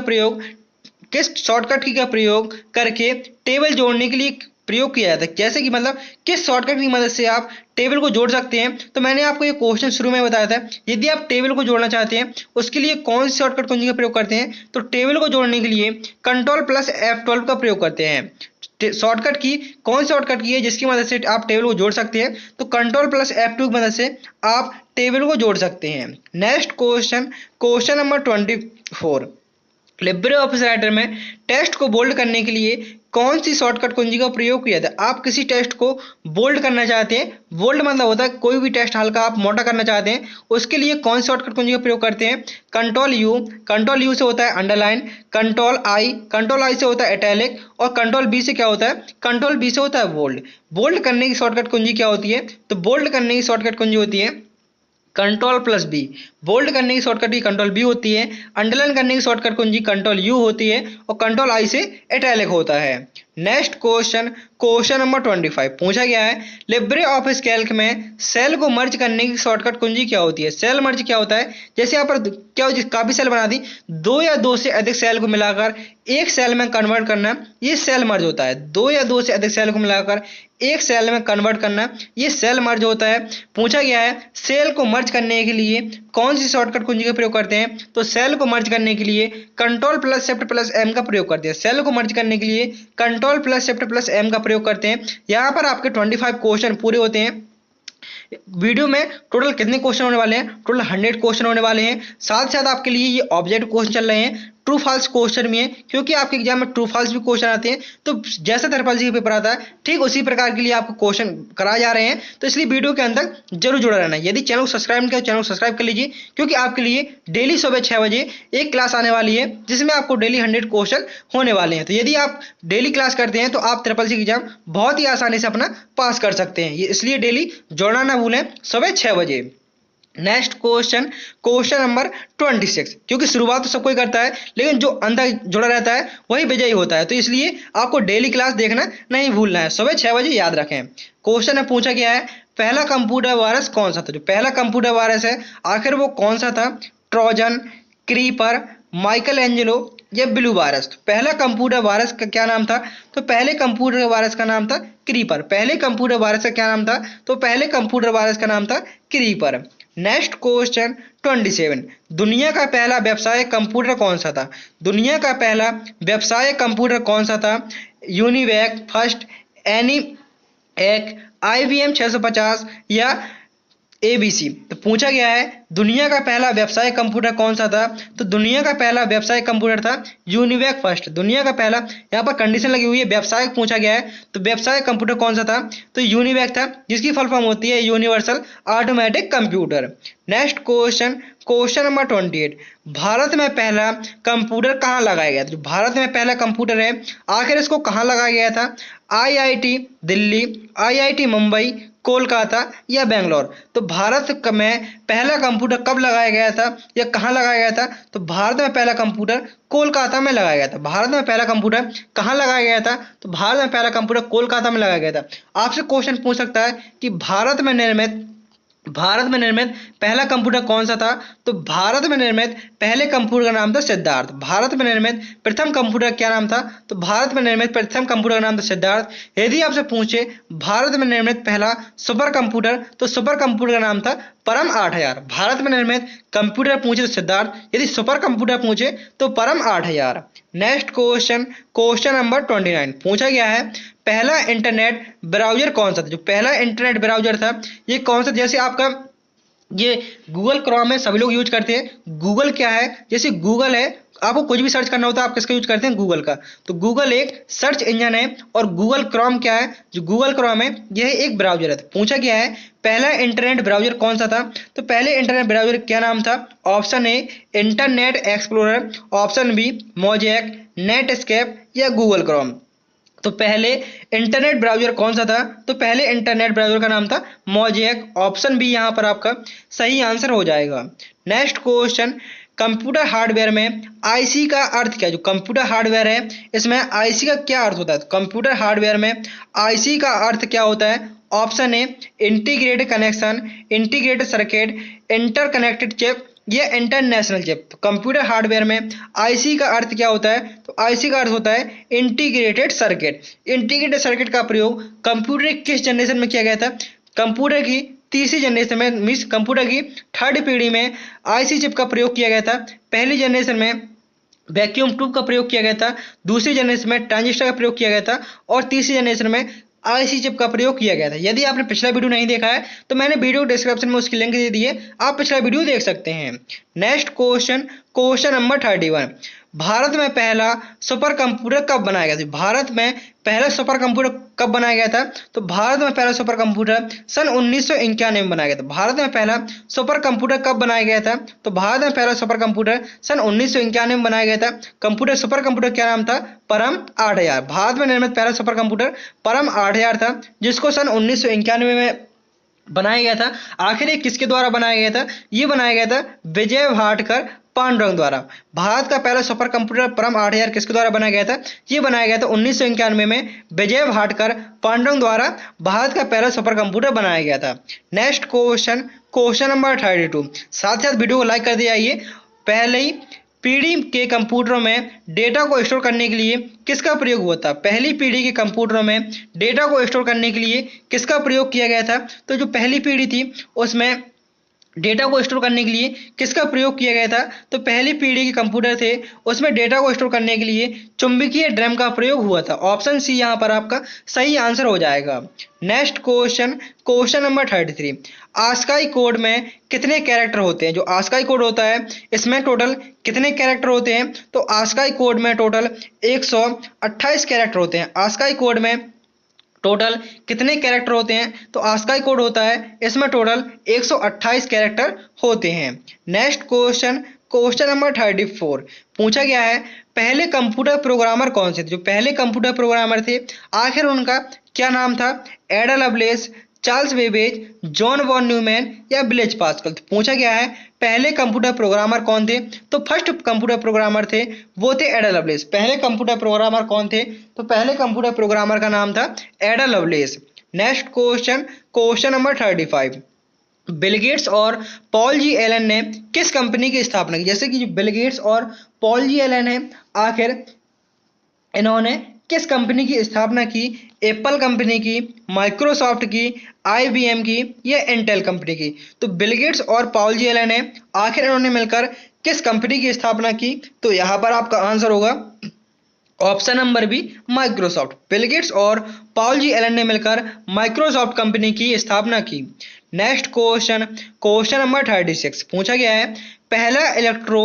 प्रयोग करके टेबल जोड़ने के लिए प्रयोग किया जाता है। जैसे कि मतलब किस शॉर्टकट की मदद से आप टेबल को जोड़ सकते हैं। तो मैंने आपको ये क्वेश्चन शुरू में बताया था, यदि आप टेबल को जोड़ना चाहते हैं उसके लिए कौन सी शॉर्टकट कुंजी का प्रयोग करते हैं। तो टेबल को जोड़ने के लिए कंट्रोल प्लस F12 का प्रयोग करते हैं। शॉर्टकट की कौन सी शॉर्टकट की है जिसकी मदद से आप टेबल को जोड़ सकते हैं। तो कंट्रोल प्लस F2 की मदद से आप टेबल को जोड़ सकते हैं। Next question number 24, Libre office writer में टेक्स्ट को बोल्ड करने के लिए कौन सी शॉर्टकट कुंजी का प्रयोग किया था। आप किसी टेक्स्ट को बोल्ड करना चाहते हैं, बोल्ड मतलब होता है कोई भी टेक्स्ट हल्का आप मोटा करना चाहते हैं, उसके लिए कौन सी शॉर्टकट कुंजी का प्रयोग करते हैं। कंट्रोल यू से होता है अंडरलाइन, कंट्रोल आई से होता है इटैलिक, और कंट्रोल बी से क्या होता है, कंट्रोल बी से होता है बोल्ड। बोल्ड करने की शॉर्टकट कुंजी क्या होती है। तो बोल्ड करने की शॉर्टकट कुंजी होती है कंट्रोल प्लस बी। बोल्ड करने की शॉर्टकट की कंट्रोल बी होती है, अंडरलाइन करने की शॉर्टकट कुंजी कंट्रोल यू होती है, और कंट्रोल आई से इटैलिक होता है। नेक्स्ट क्वेश्चन नंबर 25 पूछा गया है, लिब्रे ऑफिस कैल्क में सेल को मर्ज करने की शॉर्टकट कुंजी क्या होती है। सेल मर्ज क्या होता है, जैसे यहाँ पर क्या हो, काफी सेल बना दी, दो या दो से अधिक सेल को मिलाकर एक सेल में कन्वर्ट करना, ये सेल मर्ज होता है। दो या दो से अधिक सेल को मिलाकर एक सेल में कन्वर्ट करना, ये सेल मर्ज होता है। पूछा गया है सेल को मर्ज करने के लिए कौन सी शॉर्टकट कुंजी का प्रयोग करते हैं। तो सेल को मर्ज करने के लिए control plus shift plus M का प्रयोग करते हैं। सेल को मर्ज करने के लिए control plus shift plus M का प्रयोग करते हैं। यहाँ पर आपके 25 क्वेश्चन पूरे होते हैं। वीडियो में टोटल कितने क्वेश्चन होने वाले हैं, टोटल 100 क्वेश्चन होने वाले हैं। साथ साथ आपके लिए ये ऑब्जेक्ट क्वेश्चन चल रहे हैं, ट्रू फॉल्स क्वेश्चन भी है, क्योंकि आपके एग्जाम में ट्रू फॉल्स भी क्वेश्चन आते हैं। तो जैसा त्रिपाल जी का पेपर आता है ठीक उसी प्रकार के लिए आपको क्वेश्चन कराए जा रहे हैं, तो इसलिए वीडियो के अंदर जरूर जुड़ा रहना। यदि चैनल को सब्सक्राइब नहीं किया, चैनल को सब्सक्राइब कर लीजिए, क्योंकि आपके लिए डेली सुबह 6 बजे एक क्लास आने वाली है जिसमें आपको डेली 100 क्वेश्चन होने वाले हैं। तो यदि आप डेली क्लास करते हैं तो आप ट्रिपल सी एग्जाम बहुत ही आसानी से अपना पास कर सकते हैं। इसलिए डेली जोड़ना ना भूलें सुबह 6 बजे। नेक्स्ट क्वेश्चन नंबर 26, क्योंकि शुरुआत तो सब कोई करता है लेकिन जो अंदर जुड़ा रहता है वही विजयी होता है, तो इसलिए आपको डेली क्लास देखना नहीं भूलना है, सुबह 6 बजे याद रखें। क्वेश्चन में पूछा गया है पहला कंप्यूटर वायरस कौन सा था। जो पहला कंप्यूटर वायरस है आखिर वो कौन सा था। ट्रोजन, क्रीपर, माइकल एंजेलो या ब्लू वायरस। तो पहला कंप्यूटर वायरस का क्या नाम था। तो पहले कंप्यूटर वायरस का नाम था क्रीपर। पहले कंप्यूटर वायरस का क्या नाम था। तो पहले कंप्यूटर वायरस का नाम था क्रीपर। नेक्स्ट क्वेश्चन 27, दुनिया का पहला व्यवसायिक कंप्यूटर कौन सा था? दुनिया का पहला व्यवसायिक कंप्यूटर कौन सा था? यूनिवैक, फर्स्ट, एनीएक, IBM 650 या ABC। तो पूछा गया है दुनिया का पहला व्यवसायिक कंप्यूटर कौन सा था? तो दुनिया का पहला व्यवसायिक कंप्यूटर था यूनिवैक फर्स्ट। दुनिया का पहला, यहाँ पर कंडीशन लगी हुई है, व्यवसायिक पूछा गया है, तो व्यवसायिक कंप्यूटर कौन सा था? तो यूनिवैक था, जिसकी फुल फॉर्म होती है universal automatic computer. Next question, question number 28, Bharat में पहला कंप्यूटर कहाँ लगाया गया था? जो भारत में पहला कंप्यूटर है, आखिर इसको कहाँ लगाया गया था? IIT दिल्ली, IIT मुंबई, कोलकाता या बेंगलोर? तो भारत में पहला कंप्यूटर कब लगाया गया था या कहाँ लगाया गया था? तो भारत में पहला कंप्यूटर कोलकाता में लगाया गया था। भारत में पहला कंप्यूटर कहाँ लगाया गया था? तो भारत में पहला कंप्यूटर कोलकाता में लगाया गया था। आपसे क्वेश्चन पूछ सकता है कि भारत में निर्मित पहला कंप्यूटर कौन सा था? तो भारत में निर्मित पहले कंप्यूटर का नाम था सिद्धार्थ। भारत में निर्मित प्रथम कंप्यूटर क्या नाम था? तो भारत में निर्मित प्रथम कंप्यूटर का नाम था सिद्धार्थ। यदि आपसे पूछे भारत में निर्मित पहला सुपर कंप्यूटर, तो सुपर कंप्यूटर का नाम था परम 8000। भारत में निर्मित कंप्यूटर पूछे तो सिद्धार्थ, यदि सुपर कंप्यूटर पूछे तो परम 8000। नेक्स्ट क्वेश्चन, क्वेश्चन नंबर 29, पूछा गया है पहला इंटरनेट ब्राउजर कौन सा था? जो पहला इंटरनेट ब्राउजर था ये कौन सा? जैसे आपका ये गूगल क्रोम है, सभी लोग यूज करते हैं। गूगल क्या है? जैसे गूगल है, आपको कुछ भी सर्च करना होता है आप किसका यूज करते हैं? गूगल का। तो गूगल एक सर्च इंजन है और गूगल क्रोम क्या है? जो गूगल क्रोम है यह एक ब्राउजर है। तो पूछा गया है पहला इंटरनेट ब्राउजर कौन सा था? तो पहले इंटरनेट ब्राउजर क्या नाम था? Option A Internet Explorer, option B Mosaic, Netscape या गूगल क्रोम। तो पहले इंटरनेट ब्राउजर कौन सा था? तो पहले इंटरनेट ब्राउजर का नाम था मोज़ेक। ऑप्शन बी यहाँ पर आपका सही आंसर हो जाएगा। नेक्स्ट क्वेश्चन, कंप्यूटर हार्डवेयर में आईसी का अर्थ क्या है? जो कंप्यूटर हार्डवेयर है इसमें आईसी का क्या अर्थ होता है? तो कंप्यूटर हार्डवेयर में आईसी का अर्थ क्या होता है? ऑप्शन ए integrated connection, integrated circuit, interconnected chip या इंटरनेशनल चिप। तो कंप्यूटर हार्डवेयर में आईसी का अर्थ क्या होता है? तो आईसी का अर्थ होता है इंटीग्रेटेड सर्किट। इंटीग्रेटेड सर्किट का प्रयोग कंप्यूटर की किस जनरेशन में किया गया था? कंप्यूटर की तीसरी जनरेशन में, मीन्स कंप्यूटर की थर्ड पीढ़ी में आईसी चिप का प्रयोग किया गया था। पहली जनरेशन में वैक्यूम ट्यूब का प्रयोग किया गया था, दूसरी जनरेशन में ट्रांजिस्टर का प्रयोग किया गया था और तीसरी जनरेशन में आईसी चिप का प्रयोग किया गया था। यदि आपने पिछला वीडियो नहीं देखा है तो मैंने वीडियो डिस्क्रिप्शन में उसकी लिंक दे दी है, आप पिछला वीडियो देख सकते हैं। Next question, question number 31, Bharat में पहला सुपर कंप्यूटर कब बनाया गया था? भारत में पहला सुपर कंप्यूटर कब बनाया गया था? तो भारत में पहला सुपर कंप्यूटर सन 1991 में बनाया गया था। भारत में पहला सुपर कंप्यूटर कब बनाया गया था? तो भारत में पहला सुपर कंप्यूटर सन 1991 में बनाया गया था। कंप्यूटर सुपर कंप्यूटर क्या नाम था? परम 8000। भारत में निर्मित पहला सुपर कंप्यूटर परम 8000 था, जिसको सन 1991 में बनाया गया था। आखिर ये किसके द्वारा बनाया गया था? ये बनाया गया था विजय भाटकर पांडुरंग द्वारा। भारत का पहला सुपर कंप्यूटर परम 8000 किसके द्वारा बनाया गया था? ये बनाया गया था 1991 में विजय भाटकर पांडुरंग द्वारा। भारत का पहला सुपर कंप्यूटर बनाया गया था। नेक्स्ट क्वेश्चन, क्वेश्चन नंबर 32, साथ ही साथ वीडियो को लाइक कर दिया। पहले ही पीढ़ी के कंप्यूटरों में डेटा को स्टोर करने के लिए किसका प्रयोग हुआ था? पहली पीढ़ी के कंप्यूटरों में डेटा को स्टोर करने के लिए किसका प्रयोग किया गया था? तो जो पहली पीढ़ी थी उसमें डेटा को स्टोर करने के लिए किसका प्रयोग किया गया था? तो पहली पीढ़ी के कंप्यूटर थे उसमें डेटा को स्टोर करने के लिए चुंबकीय ड्रम का प्रयोग हुआ था। ऑप्शन सी यहाँ पर आपका सही आंसर हो जाएगा। Next question, question number 33, ASCII code में कितने कैरेक्टर होते हैं? जो आस्काई कोड होता है इसमें टोटल कितने कैरेक्टर होते हैं? तो आस्काई कोड में टोटल 128 कैरेक्टर होते हैं। आस्काई कोड में टोटल कितने कैरेक्टर होते हैं? तो आस्काई कोड होता है इसमें टोटल 128 कैरेक्टर होते हैं। नेक्स्ट क्वेश्चन, क्वेश्चन नंबर 34, पूछा गया है पहले कंप्यूटर प्रोग्रामर कौन से थे? जो पहले कंप्यूटर प्रोग्रामर थे आखिर उनका क्या नाम था? Ada Lovelace, Charles Babbage, John von Neumann या ब्लेज पास्कल। तो पूछा गया है पहले कंप्यूटर प्रोग्रामर कौन थे? तो फर्स्ट कंप्यूटर प्रोग्रामर थे वो थे एडा लवलेस। पहले कंप्यूटर प्रोग्रामर कौन थे? तो पहले कंप्यूटर प्रोग्रामर का नाम था Ada loveless. Next question, question number 35, bill Gates और पॉल जी एलन ने किस कंपनी की स्थापना की? जैसे कि बिल गेट्स और पॉल जी एलन है आखिर इन्होंने किस कंपनी की स्थापना की? एप्पल कंपनी की, माइक्रोसॉफ्ट की, IBM की या इंटेल कंपनी की? तो बिल गेट्स और पॉल जी एलन ने आखिर इन्होंने मिलकर किस कंपनी की स्थापना की? तो यहाँ पर आपका आंसर होगा option number B, Microsoft. Bill Gates और पॉल जी एलन ने मिलकर माइक्रोसॉफ्ट कंपनी की स्थापना की। नेक्स्ट क्वेश्चन, क्वेश्चन नंबर 36 पूछा गया है, पहला इलेक्ट्रो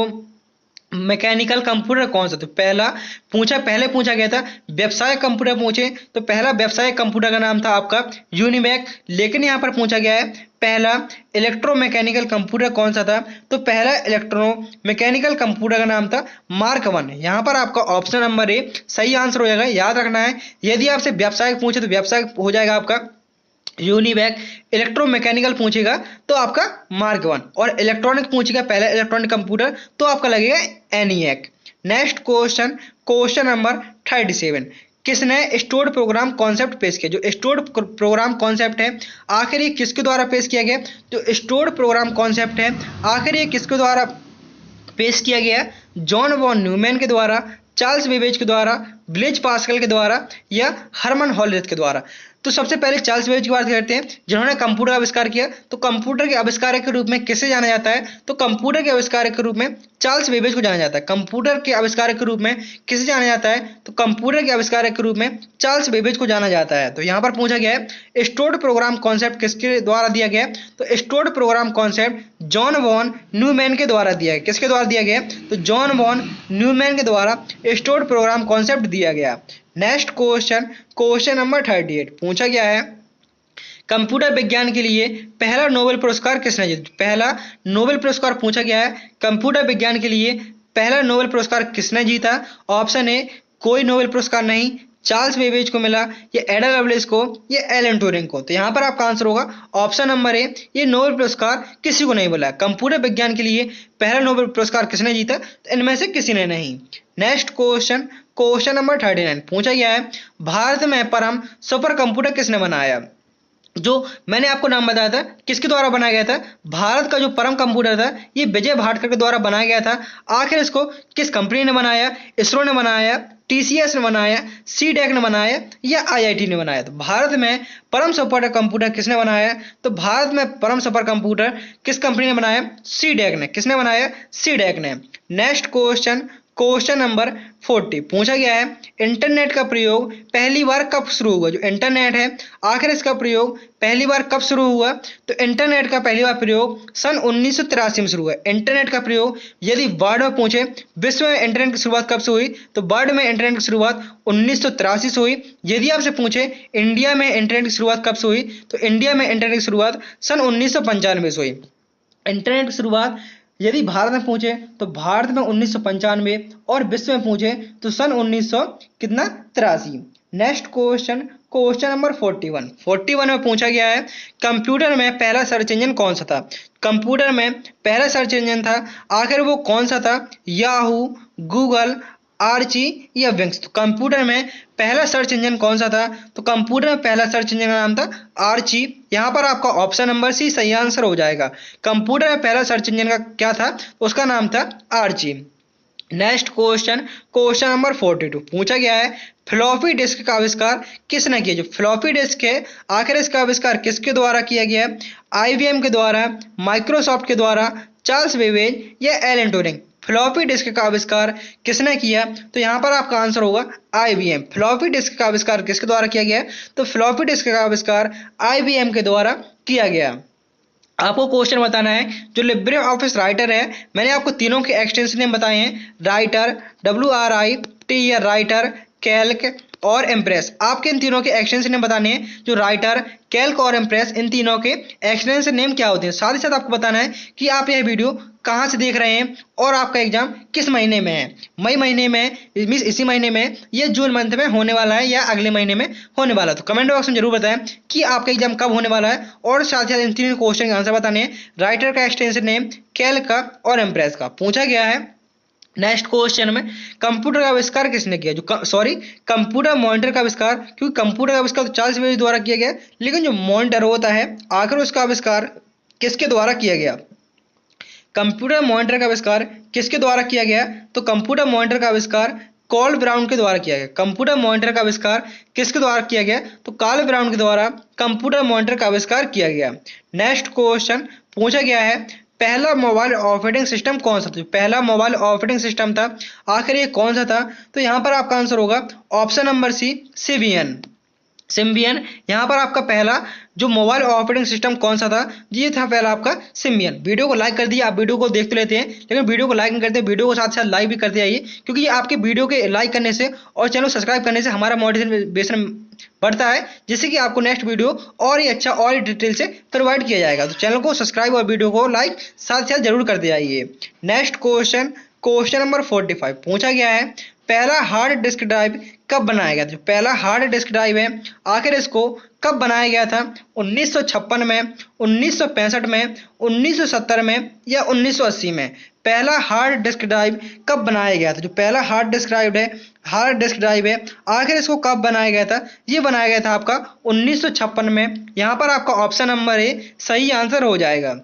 मैकेनिकल कंप्यूटर कौन सा? तो पहले पूछा गया था व्यवसाय कंप्यूटर पूछे, तो पहला व्यवसाय कंप्यूटर का नाम था आपका यूनिमैक। लेकिन यहाँ पर पूछा गया है पहला इलेक्ट्रोमैकेनिकल कंप्यूटर कौन सा था? तो पहला इलेक्ट्रो मैकेनिकल कंप्यूटर का नाम था मार्क 1। यहाँ पर आपका ऑप्शन नंबर ए सही आंसर हो जाएगा। याद रखना है, यदि आपसे व्यवसाय पूछे तो व्यवसाय हो जाएगा आपका यूनिवैक, इलेक्ट्रोमैकेनिकल पूछेगा तो आपका मार्क 1, और इलेक्ट्रॉनिक पूछेगा पहला इलेक्ट्रॉनिक कंप्यूटर तो आपका लगेगा ENIAC. Next question, question number 37, किसने स्टोर्ड प्रोग्राम कॉन्सेप्ट पेश किया? जो स्टोर्ड प्रोग्राम कॉन्सेप्ट है आखिर ये किसके द्वारा पेश किया गया? जो स्टोर्ड प्रोग्राम कॉन्सेप्ट है आखिर ये किसके द्वारा पेश किया गया? जॉन वॉन न्यूमैन के द्वारा, चार्ल्स बेबेज के द्वारा, ब्लेज पास्कल के द्वारा या हरमन हॉलरेथ के द्वारा? तो सबसे पहले चार्ल्स बेबेज की बात करते हैं जिन्होंने कंप्यूटर का आविष्कार किया। तो कंप्यूटर के आविष्कारक के रूप में किसे जाना जाता है? तो कंप्यूटर के आविष्कारक के रूप में चार्ल्स बेबेज को जाना जाता है। कंप्यूटर के आविष्कारक के रूप में किसे जाना जाता है? तो कंप्यूटर के आविष्कारक के रूप में चार्ल्स बेबेज को जाना जाता है। तो यहाँ पर पूछा गया है स्टोर्ड प्रोग्राम कॉन्सेप्ट किसके द्वारा दिया गया? तो stored program concept John von Neumann के द्वारा दिया गया। किसके द्वारा दिया गया? तो जॉन वॉन न्यूमैन के द्वारा स्टोर्ड प्रोग्राम कॉन्सेप्ट दिया गया। नेक्स्ट क्वेश्चन, क्वेश्चन नंबर 38 पूछा गया है, कंप्यूटर विज्ञान के लिए पहला नोबेल पुरस्कार किसने जीता? पहला नोबेल पुरस्कार पूछा गया है, कंप्यूटर विज्ञान के लिए पहला नोबेल पुरस्कार किसने जीता? ऑप्शन ए कोई नोबेल पुरस्कार नहीं, चार्ल्स बेबेज को मिला, या एडा लवलेस को, या एलन ट्यूरिंग को? तो यहाँ पर आपका आंसर होगा ऑप्शन नंबर ए, ये नोबेल पुरस्कार किसी को नहीं मिला। कंप्यूटर विज्ञान के लिए पहला नोबेल पुरस्कार किसने जीता? तो इनमें से किसी ने नहीं। नेक्स्ट क्वेश्चन, क्वेश्चन नंबर 39 पूछा गया है, भारत में परम सुपर कंप्यूटर किसने बनाया? जो मैंने आपको नाम बताया था किसके द्वारा बनाया गया था? भारत का जो परम कंप्यूटर था ये विजय भाटकर के द्वारा बनाया गया था। आखिर इसको किस कंपनी ने बनाया? इसरो ने बनाया, TCS ने बनाया, CDEC ने बनाया या IIT ने बनाया? तो भारत में परम सुपर कंप्यूटर किसने बनाया? तो भारत में परम सुपर कंप्यूटर किस कंपनी ने बनाया? CDEC ने। किसने बनाया? CDEC ने। नेक्स्ट क्वेश्चन, क्वेश्चन नंबर 40 पूछा गया है, इंटरनेट का प्रयोग पहली बार कब शुरू हुआ? जो इंटरनेट है आखिर इसका प्रयोग पहली बार कब शुरू हुआ? तो इंटरनेट का पहली बार प्रयोग सन 1983 में शुरू हुआ। इंटरनेट का प्रयोग यदि वर्ल्ड में पूछे विश्व में इंटरनेट की शुरुआत कब से हुई? तो वर्ल्ड में इंटरनेट की शुरुआत 1983 से हुई। यदि आपसे पूछे इंडिया में इंटरनेट की शुरुआत कब से हुई? तो इंडिया में इंटरनेट की शुरुआत सन 1995 से हुई। इंटरनेट की शुरुआत यदि भारत में पूछे तो भारत में 1995 और विश्व में पूछे तो सन 1983। नेक्स्ट क्वेश्चन, क्वेश्चन नंबर 41 में पूछा गया है, कंप्यूटर में पहला सर्च इंजन कौन सा था? कंप्यूटर में पहला सर्च इंजन था आखिर वो कौन सा था? याहू, गूगल, आर्ची या विंग्स? तो कंप्यूटर में पहला सर्च इंजन कौन सा था? तो कंप्यूटर में पहला सर्च इंजन का नाम था आर्ची। यहाँ पर आपका ऑप्शन नंबर सी सही आंसर हो जाएगा। कंप्यूटर में पहला सर्च इंजन का क्या था? उसका नाम था Archie. Next question, question number 42 पूछा गया है, फ्लॉपी डिस्क का आविष्कार किसने किया? जो फ्लॉपी डिस्क है आखिर इसका आविष्कार किसके द्वारा किया गया? IBM के द्वारा, माइक्रोसॉफ्ट के द्वारा, चार्ल्स बेबेज या एलन ट्यूरिंग? फ्लॉपी डिस्क का आविष्कार किसने किया? तो यहाँ पर आपका आंसर होगा IBM। फ्लॉपी डिस्क का आविष्कार किसके द्वारा किया गया? तो फ्लॉपी डिस्क का आविष्कार IBM के द्वारा किया गया। आपको क्वेश्चन बताना है, जो लिब्रे ऑफिस राइटर है मैंने आपको तीनों के एक्सटेंशन नेम बताए हैं, राइटर, WRIT या राइटर, कैल्क और इम्प्रेस। आपके इन तीनों के एक्सटेंशन नेम बताने हैं, जो राइटर, कैल्क और इम्प्रेस, इन तीनों के एक्सटेंशन नेम क्या होते हैं। साथ ही साथ आपको बताना है कि आप यह वीडियो कहाँ से देख रहे हैं और आपका एग्जाम किस महीने में है। मई महीने में, मीन्स इसी महीने में, या जून मंथ में होने वाला है या अगले महीने में होने वाला है। तो कमेंट बॉक्स में जरूर बताएं कि आपका एग्जाम कब होने वाला है, और साथ ही साथ इन तीन क्वेश्चन के आंसर बताने हैं, राइटर का एक्सटेंशन नेम, कैल्क का और इम्प्रेस का। पूछा गया है नेक्स्ट क्वेश्चन में, कंप्यूटर का आविष्कार किसने किया? कंप्यूटर मॉनिटर का आविष्कार, क्योंकि कंप्यूटर का आविष्कार तो चार्ल्स बेबेज द्वारा किया गया, लेकिन जो मॉनिटर होता है आखिर उसका आविष्कार किसके द्वारा किया गया? कंप्यूटर मॉनिटर का आविष्कार किसके द्वारा किया गया? तो कंप्यूटर मॉनिटर का आविष्कार कार्ल ब्राउन के द्वारा किया गया। कंप्यूटर मॉनिटर का आविष्कार किसके द्वारा किया गया? तो कार्ल ब्राउन के द्वारा कंप्यूटर मॉनिटर का आविष्कार किया गया। नेक्स्ट क्वेश्चन पूछा गया है, पहला मोबाइल ऑपरेटिंग सिस्टम कौन सा था? पहला मोबाइल ऑपरेटिंग सिस्टम था, आखिर ये कौन सा था? तो यहाँ पर आपका आंसर होगा option number C, Symbian. Symbian यहाँ पर आपका पहला जो मोबाइल ऑपरेटिंग सिस्टम कौन सा था? ये था पहला आपका सिम्बियन। वीडियो को लाइक कर दिए, आप वीडियो को देख तो लेते हैं लेकिन वीडियो को लाइक नहीं करते, वीडियो को साथ साथ लाइक भी करते आइए, क्योंकि ये आपके वीडियो के लाइक करने से और चैनल सब्सक्राइब करने से हमारा मोटिवेशन बढ़ता है, जिससे कि आपको नेक्स्ट वीडियो और ही अच्छा और ही डिटेल से प्रोवाइड किया जाएगा। तो चैनल को सब्सक्राइब और वीडियो को लाइक साथ साथ जरूर करते जाइए। नेक्स्ट क्वेश्चन, क्वेश्चन नंबर 45 पूछा गया है, पहला हार्ड डिस्क ड्राइव कब बनाया गया था? पहला हार्ड डिस्क ड्राइव है, आखिर इसको कब बनाया गया था? 1956 में, 1965 में, 1970 में या 1980 में? पहला हार्ड डिस्क ड्राइव कब बनाया गया था? जो पहला हार्ड डिस्क ड्राइव है, आखिर इसको कब बनाया गया था? ये बनाया गया था आपका 1956 में। यहाँ पर आपका ऑप्शन नंबर ए सही आंसर हो जाएगा।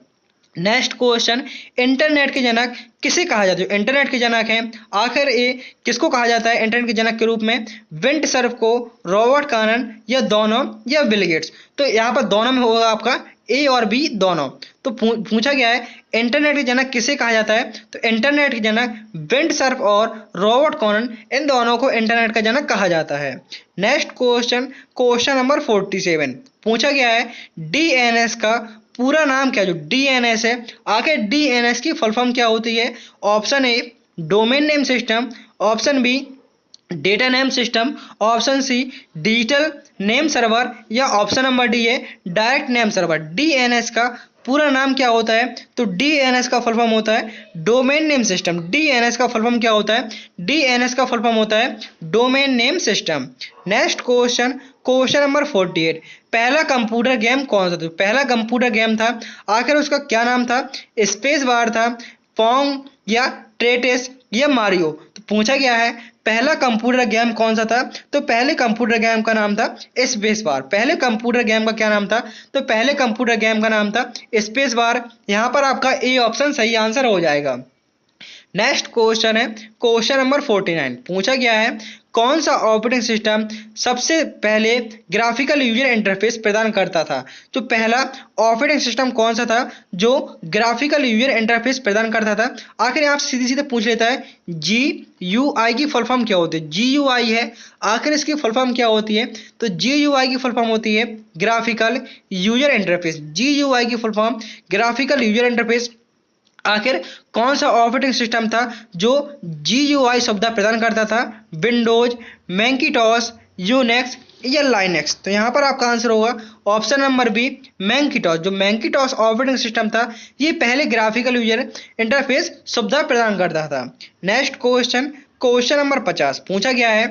नेक्स्ट क्वेश्चन, इंटरनेट के जनक किसे कहा जाता है? इंटरनेट के जनक हैं, आखिर ये किसको कहा जाता है इंटरनेट के जनक के रूप में? विंड सर्फ को, रॉबर्ट कॉनन या दोनों या बिल गेट्स? तो यहाँ पर दोनों में होगा आपका ए और बी दोनों। तो पूछा गया है इंटरनेट के जनक किसे कहा जाता है? तो इंटरनेट के जनक विंड सर्फ और रॉबर्ट कॉनन, इन दोनों को इंटरनेट का जनक कहा जाता है। नेक्स्ट क्वेश्चन, क्वेश्चन नंबर 47 पूछा गया है, डीएनएस का पूरा नाम क्या? जो डीएनएस है, आखिर डीएनएस की फुल फॉर्म क्या होती है? Option A domain name system, option B data name system, option C digital name server या ऑप्शन नंबर डी है डायरेक्ट नेम सर्वर। डीएनएस का पूरा नाम क्या होता है? तो डीएनएस का फुल फॉर्म होता है डोमेन नेम सिस्टम। डीएनएस का फुल फॉर्म क्या होता है? डीएनएस का फुल फॉर्म होता है domain name system. Next question, question number 48, पहला कंप्यूटर गेम कौन सा था? पहला कंप्यूटर गेम था, आखिर उसका क्या नाम था? स्पेस बार था, पोंग या टेट्रिस या मारियो? तो पूछा गया है पहला कंप्यूटर गेम कौन सा था? तो पहले कंप्यूटर गेम का नाम था स्पेस बार। पहले कंप्यूटर गेम का क्या नाम था? तो पहले कंप्यूटर गेम का नाम था स्पेस बार। यहाँ पर आपका ए ऑप्शन सही आंसर हो जाएगा। नेक्स्ट क्वेश्चन है क्वेश्चन नंबर 49 पूछा गया है, कौन सा ऑपरेटिंग सिस्टम सबसे पहले ग्राफिकल यूजर इंटरफेस प्रदान करता था? जो पहला ऑपरेटिंग सिस्टम कौन सा था जो ग्राफिकल यूजर इंटरफेस प्रदान करता था? आखिर आप सीधे सीधे पूछ लेता है GUI की फुल फॉर्म क्या होती है? GUI है, आखिर इसकी फुल फॉर्म क्या होती है? तो GUI की फुल फॉर्म होती है ग्राफिकल यूजर इंटरफेस। GUI की full form graphical user interface. आखिर कौन सा ऑपरेटिंग सिस्टम था जो GUI सुविधा प्रदान करता था? विंडोज, मैकिन्टॉश, यूनिक्स या लाइनक्स? तो यहाँ पर आपका आंसर होगा ऑप्शन नंबर बी, मैकिन्टॉश। जो मैकिन्टॉश ऑपरेटिंग सिस्टम था, ये पहले ग्राफिकल यूजर इंटरफेस सुविधा प्रदान करता था। नेक्स्ट क्वेश्चन, क्वेश्चन नंबर 50 पूछा गया है,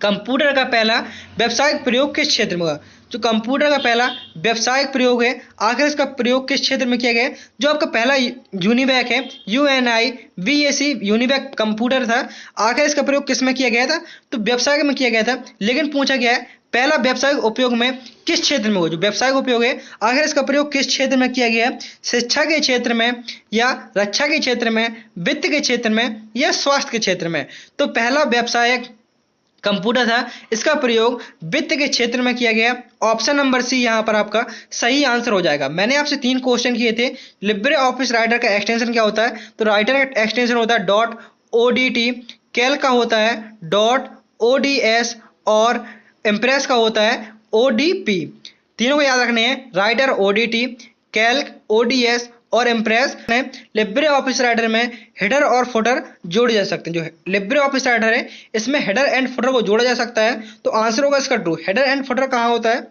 कंप्यूटर का पहला व्यावसायिक प्रयोग किस क्षेत्र में हुआ? जो कंप्यूटर का पहला व्यावसायिक प्रयोग है, आखिर इसका प्रयोग किस क्षेत्र में किया गया? जो आपका पहला यूनिवैक है, UNIVAC यूनिवैक कंप्यूटर था, आखिर इसका प्रयोग किस में किया गया था? तो व्यवसाय में किया गया था। लेकिन पूछा गया है पहला व्यावसायिक उपयोग में किस क्षेत्र में हुआ? जो व्यावसायिक उपयोग है, आखिर इसका प्रयोग किस क्षेत्र में किया गया? शिक्षा के क्षेत्र में या रक्षा के क्षेत्र में, वित्त के क्षेत्र में या स्वास्थ्य के क्षेत्र में? तो पहला व्यावसायिक कंप्यूटर था, इसका प्रयोग वित्त के क्षेत्र में किया गया। ऑप्शन नंबर सी यहाँ पर आपका सही आंसर हो जाएगा। मैंने आपसे 3 क्वेश्चन किए थे, लिब्रे ऑफिस राइटर का एक्सटेंशन क्या होता है? तो राइटर का एक्सटेंशन होता है .odt, कैल्क का होता है .ods और इम्प्रेस का होता है ODP। तीनों को याद रखने हैं, राइटर ODT, कैल्क ODS और इम्प्रेस ने लिब्रे ऑफिस राइटर में हेडर और फुटर जोड़े जा सकते हैं। जो लिब्रे ऑफिस राइटर है, इसमें हेडर एंड फुटर को जोड़ा जा सकता है। तो आंसर होगा इसका ट्रू। हेडर एंड फुटर कहाँ होता है?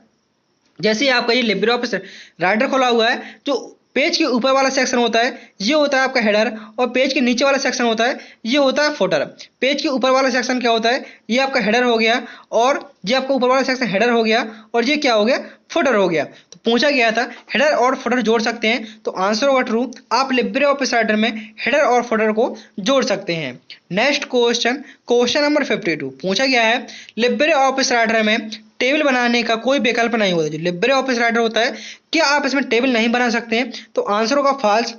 जैसे ही आपका ये लिब्रे ऑफिस राइटर खोला हुआ है, जो पेज के ऊपर वाला सेक्शन होता है ये होता है आपका हेडर, और पेज के नीचे वाला सेक्शन होता है ये होता है फुटर। पेज के ऊपर वाला सेक्शन क्या होता है? ये आपका हेडर हो गया, और ये आपका ऊपर वाला सेक्शन हेडर हो गया, और ये क्या हो गया? फुटर हो गया। तो पूछा गया था हेडर और फुटर जोड़ सकते हैं, तो आंसर होगा ट्रू। आप लिब्रे ऑफिस राइटर में हेडर और फुटर को जोड़ सकते हैं। नेक्स्ट क्वेश्चन, क्वेश्चन नंबर 52 पूछा गया है, लिब्रे ऑफिस राइटर में टेबल बनाने का कोई विकल्प नहीं होता। जो लिब्रे ऑफिस राइटर होता है, क्या आप इसमें टेबल नहीं बना सकते हैं? तो आंसर होगा फॉल्स,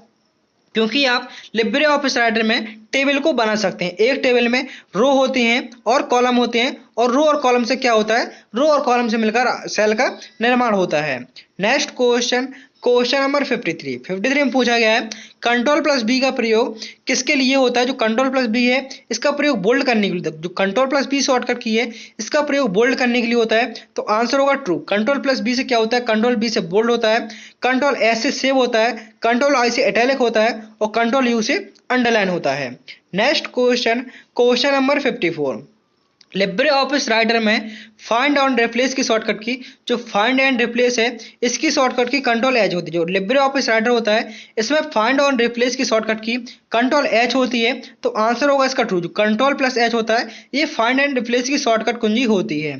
क्योंकि आप लिब्रे ऑफिस राइटर में टेबल को बना सकते हैं। एक टेबल में रो होती हैं और कॉलम होते हैं, और रो और कॉलम से क्या होता है, रो और कॉलम से मिलकर सेल का निर्माण होता है। नेक्स्ट क्वेश्चन, क्वेश्चन नंबर 53 में पूछा गया है कंट्रोल प्लस बी का प्रयोग किसके लिए होता है। जो कंट्रोल प्लस बी है इसका प्रयोग बोल्ड करने के लिए, जो कंट्रोल प्लस बी शॉर्टकट की है इसका प्रयोग बोल्ड करने के लिए होता है। तो आंसर होगा ट्रू। कंट्रोल प्लस बी से क्या होता है, कंट्रोल बी से बोल्ड होता है, कंट्रोल एस से सेव होता है, कंट्रोल आई से इटैलिक होता है, और कंट्रोल यू से अंडरलाइन होता है। Next question, question number 54, Libre office writer में फाइंड एंड रिप्लेस की शॉर्टकट की, जो फाइंड एंड रिप्लेस है इसकी शॉर्टकट की कंट्रोल एच होती है। जो लिब्रे ऑफिस राइटर होता है इसमें फाइंड एंड रिप्लेस की शॉर्टकट की कंट्रोल एच होती है। तो आंसर होगा इसका ट्रू। जो कंट्रोल प्लस एच होता है ये फाइंड एंड रिप्लेस की शॉर्टकट कुंजी होती है।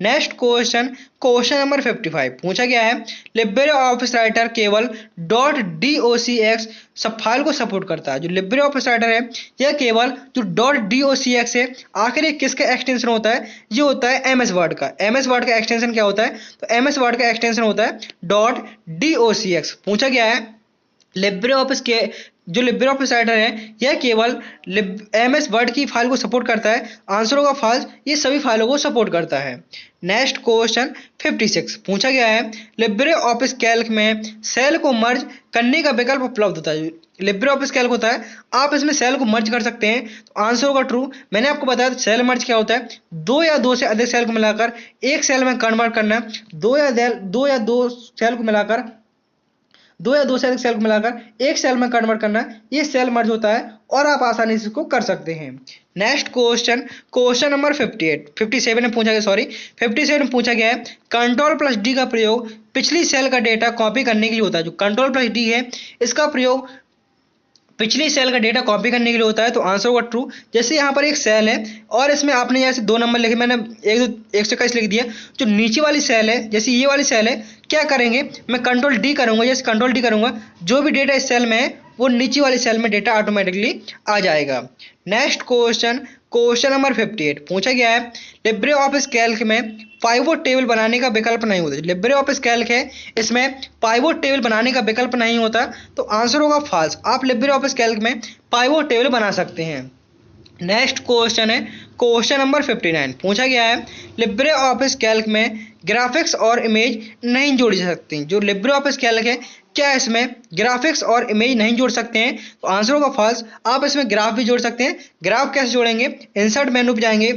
नेक्स्ट क्वेश्चन, क्वेश्चन नंबर 55 पूछा गया है लिब्रे ऑफिस राइटर केवल .docx सब फाइल को सपोर्ट करता है। जो लिब्रे ऑफिस राइटर है यह केवल जो .docx है, आखिर ये किसका एक्सटेंशन होता है, ये होता है एमएस वर्ड का। एमएस वर्ड का एक्सटेंशन क्या होता है, तो एमएस वर्ड का एक्सटेंशन होता है .docx। पूछा गया है लिब्रे ऑफिस के जो लिब्रे ऑफिस राइटर है यह केवल एमएस वर्ड की फाइल को सपोर्ट करता है। आंसर होगा फॉल्स, ये सभी फाइलों को सपोर्ट करता है। नेक्स्ट क्वेश्चन 56 पूछा गया है लिब्रे ऑफिस कैल्क में सेल को मर्ज करने का विकल्प उपलब्ध होता है। लिब्रे ऑफिस कैल्क होता है आप इसमें सेल को मर्ज कर सकते हैं। तो आंसर होगा ट्रू। मैंने आपको बताया सेल मर्ज क्या होता है, दो या दो से अधिक सेल को मिलाकर एक सेल में कन्वर्ट करना, दो या दो सेल को मिलाकर दो या दो से अधिक सेल को मिलाकर एक सेल में कन्वर्ट करना, ये सेल मर्ज होता है और आप आसानी से इसको कर सकते हैं। नेक्स्ट क्वेश्चन, क्वेश्चन नंबर 57 में पूछा गया है कंट्रोल प्लस डी का प्रयोग पिछली सेल का डेटा कॉपी करने के लिए होता है। जो कंट्रोल प्लस डी है इसका प्रयोग पिछली सेल का डेटा कॉपी करने के लिए होता है। तो आंसर होगा ट्रू। जैसे यहाँ पर एक सेल है और इसमें आपने जैसे 2 नंबर लिखे, मैंने 1 से 21 लिख दिया। जो नीचे वाली सेल है, जैसे ये वाली सेल है, क्या करेंगे, मैं कंट्रोल डी करूंगा। जैसे कंट्रोल डी करूंगा जो भी डेटा इस सेल में है वो नीचे वाली सेल में डेटा ऑटोमेटिकली आ जाएगा। नेक्स्ट क्वेश्चन, क्वेश्चन नंबर 58 पूछा गया है लिब्रे ऑफिस कैल्क में पाइवोट टेबल बनाने का विकल्प नहीं होता। लिब्रे ऑफिस कैल्क है इसमें पाइवोट टेबल बनाने का विकल्प नहीं होता। तो आंसर होगा फॉल्स। आप लिब्रे ऑफिस कैल्क में पाइवोट टेबल बना सकते हैं। नेक्स्ट क्वेश्चन है क्वेश्चन नंबर 59 पूछा गया है लिब्रे ऑफिस कैल्क में ग्राफिक्स और इमेज नहीं जोड़ी जा सकती। जो लिब्रे ऑफिस कैल्क है क्या इसमें ग्राफिक्स और इमेज नहीं जोड़ सकते हैं। तो आंसर होगा फॉल्स। आप इसमें ग्राफ भी जोड़ सकते हैं। ग्राफ कैसे जोड़ेंगे, इंसर्ट मेनू पे जाएंगे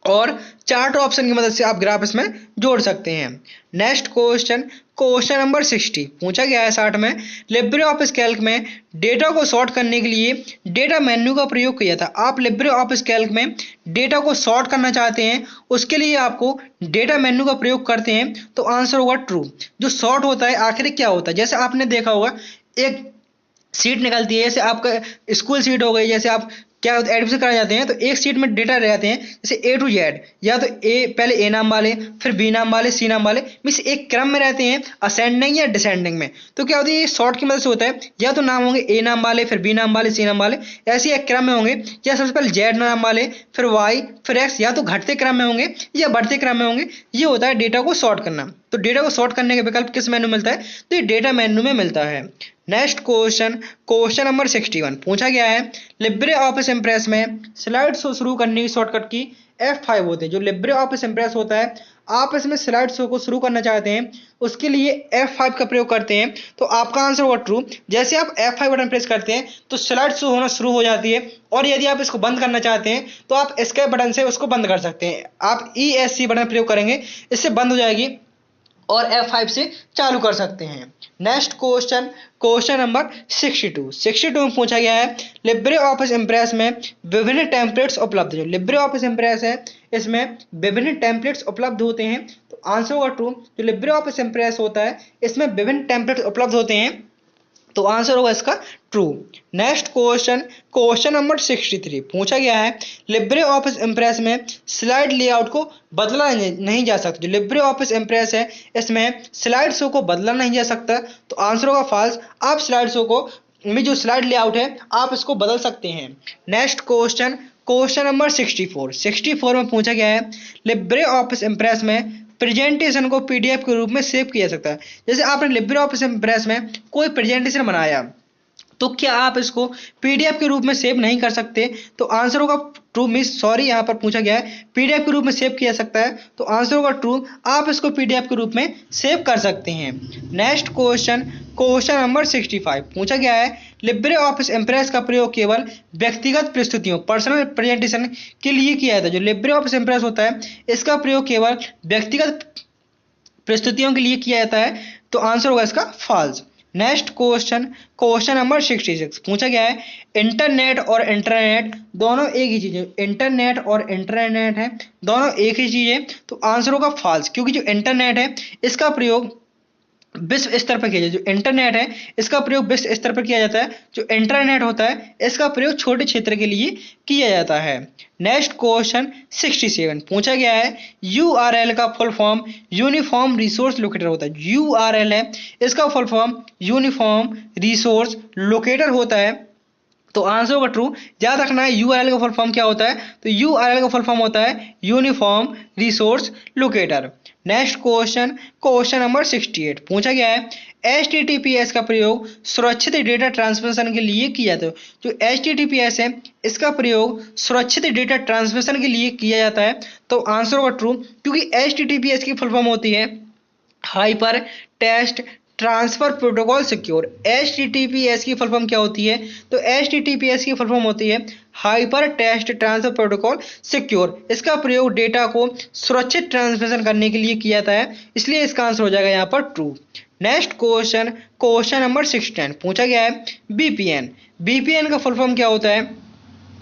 और चार्ट ऑप्शन की मदद से आप ग्राफ इसमें जोड़ सकते हैं। नेक्स्ट क्वेश्चन, क्वेश्चन नंबर 60 पूछा गया है 60 में लिब्रे ऑफिस कैल्क में डेटा को सॉर्ट करने के लिए डेटा मेन्यू का प्रयोग किया था। आप लिब्रे ऑफिस कैल्क में डेटा को सॉर्ट करना चाहते हैं, उसके लिए आपको डेटा मेन्यू का प्रयोग करते हैं। तो आंसर होगा ट्रू। जो सॉर्ट होता है आखिर क्या होता है, जैसे आपने देखा होगा एक सीट निकलती है, जैसे आपका स्कूल सीट हो गई, जैसे आप क्या होता है एडमिशन कराए जाते हैं तो एक सीट में डेटा रह जाते हैं जैसे ए टू जेड, या तो पहले ए नाम वाले, फिर बी नाम वाले, सी नाम वाले, मीन्स एक क्रम में रहते हैं असेंडिंग या डिसेंडिंग में। तो क्या होता है ये शॉर्ट की मदद से होता है, या तो नाम होंगे ए नाम वाले, फिर बी नाम वाले, सी नाम वाले, ऐसे एक क्रम में होंगे, या सबसे पहले जेड नाम वाले, फिर वाई, फिर एक्स, या तो घटते क्रम में होंगे या बढ़ते क्रम में होंगे। ये होता है डेटा को सॉर्ट करना। तो डेटा को सॉर्ट करने का विकल्प किस मेन्यू मिलता है, तो ये डेटा मेन्यू में मिलता है। नेक्स्ट क्वेश्चन, क्वेश्चन नंबर 61 पूछा गया है लिब्रे ऑफिस इंप्रेस में स्लाइड शो शुरू करने की शॉर्टकट की F5 होते हैं। जो लिब्रे ऑफिस इंप्रेस होता है आप इसमें स्लाइड शो को शुरू करना चाहते हैं, उसके लिए F5 का प्रयोग करते हैं। तो आपका आंसर होगा ट्रू। जैसे आप F5 बटन प्रेस करते हैं तो स्लाइड शो होना शुरू हो जाती है, और यदि आप इसको बंद करना चाहते हैं तो आप एस्केप बटन से उसको बंद कर सकते हैं। आप ESC बटन प्रयोग करेंगे, इससे बंद हो जाएगी और F5 से चालू कर सकते हैं। नेक्स्ट क्वेश्चन, क्वेश्चन नंबर 62 में पूछा गया है लिब्रे ऑफिस इंप्रेस में विभिन्न टेम्पलेट्स उपलब्ध हैं। जो लिब्रे ऑफिस इंप्रेस है इसमें विभिन्न टेम्पलेट्स उपलब्ध होते हैं। तो आंसर होगा ट्रू। जो लिब्रे ऑफिस इंप्रेस होता है इसमें विभिन्न टेम्पलेट्स उपलब्ध होते हैं। तो आंसर होगा इसका true. Next question, question number 63 पूछा गया है लिब्रे ऑफिस इंप्रेस में स्लाइड लेआउट को बदला नहीं जा सकता। जो लिब्रे ऑफिस इंप्रेस है इसमें स्लाइड शो को बदला नहीं जा सकता। तो आंसर होगा फॉल्स। आप स्लाइड शो को में जो स्लाइड लेआउट है आप इसको बदल सकते हैं। नेक्स्ट क्वेश्चन, क्वेश्चन नंबर 64 में पूछा गया है लिब्रे ऑफिस इंप्रेस में प्रेजेंटेशन को PDF के रूप में सेव किया जा सकता है। जैसे आपने लिब्रे ऑफिस इंप्रेस में कोई प्रेजेंटेशन बनाया तो क्या आप इसको पीडीएफ के रूप में सेव नहीं कर सकते? तो आंसर होगा ट्रू। मिस सॉरी, यहाँ पर पूछा गया है पीडीएफ के रूप में सेव किया सकता है, तो आंसर होगा ट्रू। आप इसको पीडीएफ के रूप में सेव कर सकते हैं। नेक्स्ट क्वेश्चन, क्वेश्चन नंबर 65 पूछा गया है लिब्रे ऑफिस इम्प्रेस का प्रयोग केवल व्यक्तिगत प्रस्तुतियों पर्सनल प्रेजेंटेशन के लिए किया जाता है। जो लिब्रे ऑफिस इम्प्रेस होता है इसका प्रयोग केवल व्यक्तिगत प्रस्तुतियों के लिए किया जाता है, तो आंसर होगा इसका false. Next question, question number 66 पूछा गया है इंटरनेट और इंटरनेट दोनों एक ही चीज है। इंटरनेट और इंटरनेट है दोनों एक ही चीज है, तो आंसर होगा फॉल्स, क्योंकि जो इंटरनेट है इसका प्रयोग विश्व स्तर पर किया जाता है। जो इंटरनेट है इसका प्रयोग विश्व स्तर पर किया जाता है, जो इंटरनेट होता है इसका प्रयोग छोटे क्षेत्र के लिए किया जाता है। नेक्स्ट क्वेश्चन 67 पूछा गया है यूआरएल का full form uniform resource locator होता है। यूआरएल है इसका full form uniform resource locator होता है, तो आंसर होगा ट्रू। याद रखना है यूआरएल का फुल फॉर्म क्या होता है, तो यूआरएल का फुल फॉर्म होता है uniform resource locator. Next question, question number 68 पूछा गया है एचटीटीपीएस का प्रयोग सुरक्षित डेटा ट्रांसमिशन के लिए किया जाता है। जो एचटीटीपीएस है इसका प्रयोग सुरक्षित डेटा ट्रांसमिशन के लिए किया जाता है, तो आंसर होगा ट्रू, क्योंकि एचटीटीपीएस की फुल फॉर्म होती है hyper text transfer protocol secure. HTTPS की फुल फॉर्म क्या होती है, तो एचटीटीपीएस की फुल फॉर्म होती है hyper text transfer protocol secure. इसका प्रयोग डेटा को सुरक्षित ट्रांसमिशन करने के लिए किया जाता है, इसलिए इसका आंसर हो जाएगा यहाँ पर true. Next question, question number 69 पूछा गया है बीपीएन। बीपीएन का फुल फॉर्म क्या होता है,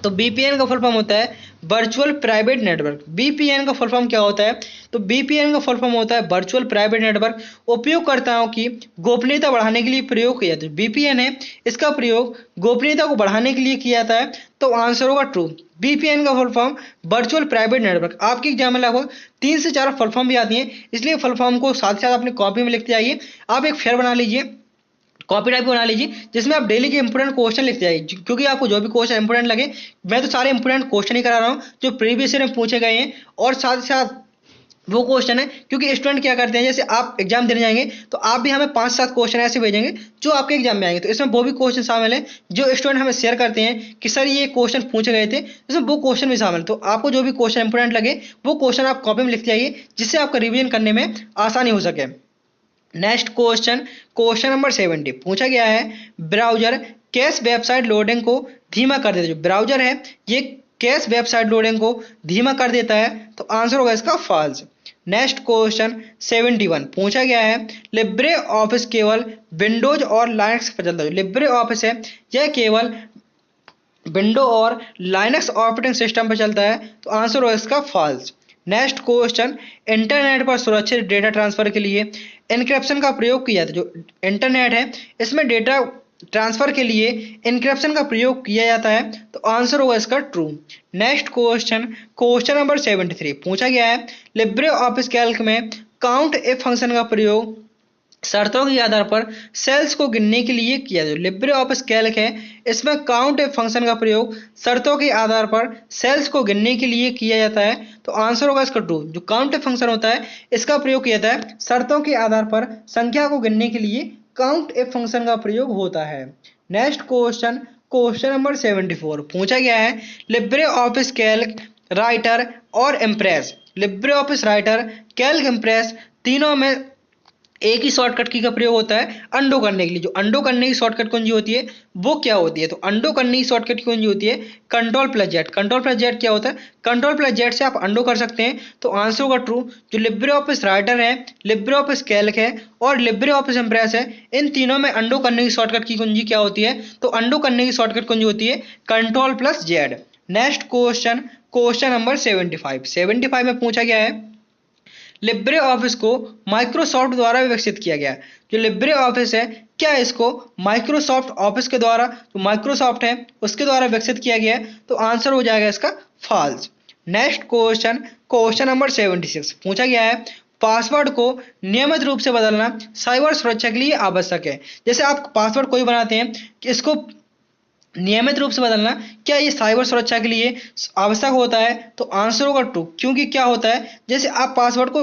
तो बीपीएन का फुल फॉर्म होता है वर्चुअल प्राइवेट नेटवर्क। बीपीएन का फुल फॉर्म क्या होता है, तो बीपीएन का फुल फॉर्म होता है वर्चुअल प्राइवेट नेटवर्क। उपयोगकर्ताओं की गोपनीयता बढ़ाने के लिए प्रयोग किया जाता है। बीपीएन है इसका प्रयोग गोपनीयता को बढ़ाने के लिए किया जाता है, तो आंसर होगा ट्रू। बीपीएन का full form virtual private network. आपके एग्जाम में लगभग 3 से 4 फुल फॉर्म भी आती हैं, इसलिए फुल फॉर्म को साथ साथ अपनी कॉपी में लिखते जाइए। आप एक फेयर बना लीजिए, कॉपी टाइप बना लीजिए, जिसमें आप डेली के इंपोर्टेंट क्वेश्चन लिखते जाइए, क्योंकि आपको जो भी क्वेश्चन इंपोर्टेंट लगे, मैं तो सारे इंपोर्टेंट क्वेश्चन ही करा रहा हूँ जो प्रीवियस ईयर में पूछे गए हैं, और साथ ही साथ वो क्वेश्चन है, क्योंकि स्टूडेंट क्या करते हैं जैसे आप एग्जाम देने जाएंगे तो आप भी हमें 5-7 क्वेश्चन ऐसे भेजेंगे जो आपके एग्जाम में आएंगे, तो इसमें वो भी क्वेश्चन शामिल है जो स्टूडेंट हमें शेयर करते हैं कि सर ये क्वेश्चन पूछे गए थे, इसमें वो क्वेश्चन भी शामिल। तो आपको जो भी क्वेश्चन इंपोर्टेंट लगे वो क्वेश्चन आप कॉपी में लिखते जाइए, जिससे आपका रिविजन करने में आसानी हो सके। नेक्स्ट क्वेश्चन, क्वेश्चन नंबर 70 पूछा गया है ब्राउजर कैश वेबसाइट लोडिंग को धीमा कर देता है। जो ब्राउजर है ये कैश वेबसाइट लोडिंग को धीमा कर देता है, तो आंसर होगा इसका फॉल्स। नेक्स्ट क्वेश्चन 71 पूछा गया है लिब्रे ऑफिस केवल विंडोज और लाइनक्स पर चलता है। लिब्रे ऑफिस है यह केवल विंडो और लाइनक्स ऑपरेटिंग सिस्टम पर चलता है, तो आंसर होगा इसका फॉल्स। नेक्स्ट क्वेश्चन, इंटरनेट पर सुरक्षित डेटा ट्रांसफर के लिए एन्क्रिप्शन का प्रयोग किया जाता है। जो इंटरनेट है इसमें डेटा ट्रांसफर के लिए एन्क्रिप्शन का प्रयोग किया जाता है, तो आंसर होगा इसका true. Next question, question number 73 पूछा गया है लिब्रे ऑफिस कैल्क में काउंट ए फंक्शन का प्रयोग शर्तों के आधार पर सेल्स को गिनने के लिए किया जाए। लिब्रे ऑफिस कैल्क है इसमें काउंट ए फंक्शन का प्रयोग शर्तों के आधार पर सेल्स को गिनने के लिए किया जाता है, तो आंसर होगा इसका ट्रू। जो काउंट ए फंक्शन होता है इसका प्रयोग किया जाता है शर्तों के आधार पर संख्या को गिनने के लिए काउंट ए फंक्शन का प्रयोग होता है। नेक्स्ट क्वेश्चन, क्वेश्चन नंबर 74 पूछा गया है लिब्रे ऑफिस कैल्क राइटर और impress. Libre office writer Calc impress तीनों में एक ही शॉर्टकट की का प्रयोग होता है अंडो करने के लिए। जो अंडो करने की शॉर्टकट कुंजी होती है वो क्या होती है, तो अंडो करने की शॉर्टकट की कुंजी होती है कंट्रोल+Z। कंट्रोल+Z क्या होता है, कंट्रोल+Z से आप अंडो कर सकते हैं, तो आंसर होगा ट्रू। जो लिब्रे ऑफिस राइटर है, लिब्रे ऑफिस कैल्क है और लिब्रे ऑफिस इम्प्रेस है, इन तीनों में अंडो करने की शॉर्टकट की कुंजी क्या होती है, तो अंडो करने की शॉर्टकट कुंजी होती है कंट्रोल+Z। नेक्स्ट क्वेश्चन, क्वेश्चन नंबर 75 में पूछा गया है लिब्रे ऑफिस को माइक्रोसॉफ्ट द्वारा विकसित किया गया। जो लिब्रे ऑफिस है क्या इसको माइक्रोसॉफ्ट ऑफिस के द्वारा, जो माइक्रोसॉफ्ट है उसके द्वारा विकसित किया गया है, तो आंसर हो जाएगा इसका false. Next question, question number 76 पूछा गया है पासवर्ड को नियमित रूप से बदलना साइबर सुरक्षा के लिए आवश्यक है। जैसे आप पासवर्ड कोई बनाते हैं कि इसको नियमित रूप से बदलना क्या ये साइबर सुरक्षा के लिए आवश्यक होता है, तो आंसर होगा ट्रू। क्योंकि क्या होता है जैसे आप पासवर्ड को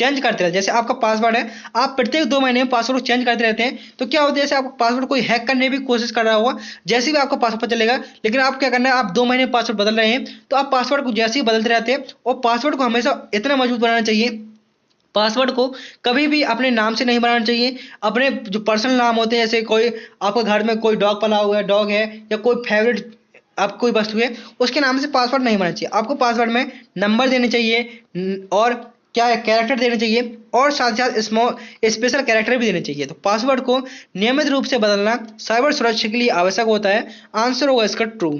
चेंज करते रहते हैं। जैसे आपका पासवर्ड है, आप प्रत्येक 2 महीने में पासवर्ड को चेंज करते रहते हैं, तो क्या होता है, जैसे आपका पासवर्ड कोई हैक करने की कोशिश कर रहा होगा, जैसे भी आपका पासवर्ड पता चलेगा, लेकिन आप क्या करना है, आप 2 महीने में पासवर्ड बदल रहे हैं, तो आप पासवर्ड को जैसे ही बदलते रहते हैं, और पासवर्ड को हमेशा इतना मजबूत बनाना चाहिए, पासवर्ड को कभी भी अपने नाम से नहीं बनाना चाहिए। अपने जो पर्सनल नाम होते हैं, जैसे कोई आपके घर में कोई डॉग पला हुआ है, डॉग है, या कोई फेवरेट आप कोई वस्तु है, उसके नाम से पासवर्ड नहीं बनाना चाहिए। आपको पासवर्ड में नंबर देने चाहिए, और क्या है, कैरेक्टर देने चाहिए, और साथ साथ स्पेशल कैरेक्टर भी देने चाहिए। तो पासवर्ड को नियमित रूप से बदलना साइबर सुरक्षा के लिए आवश्यक होता है। आंसर होगा इसका true.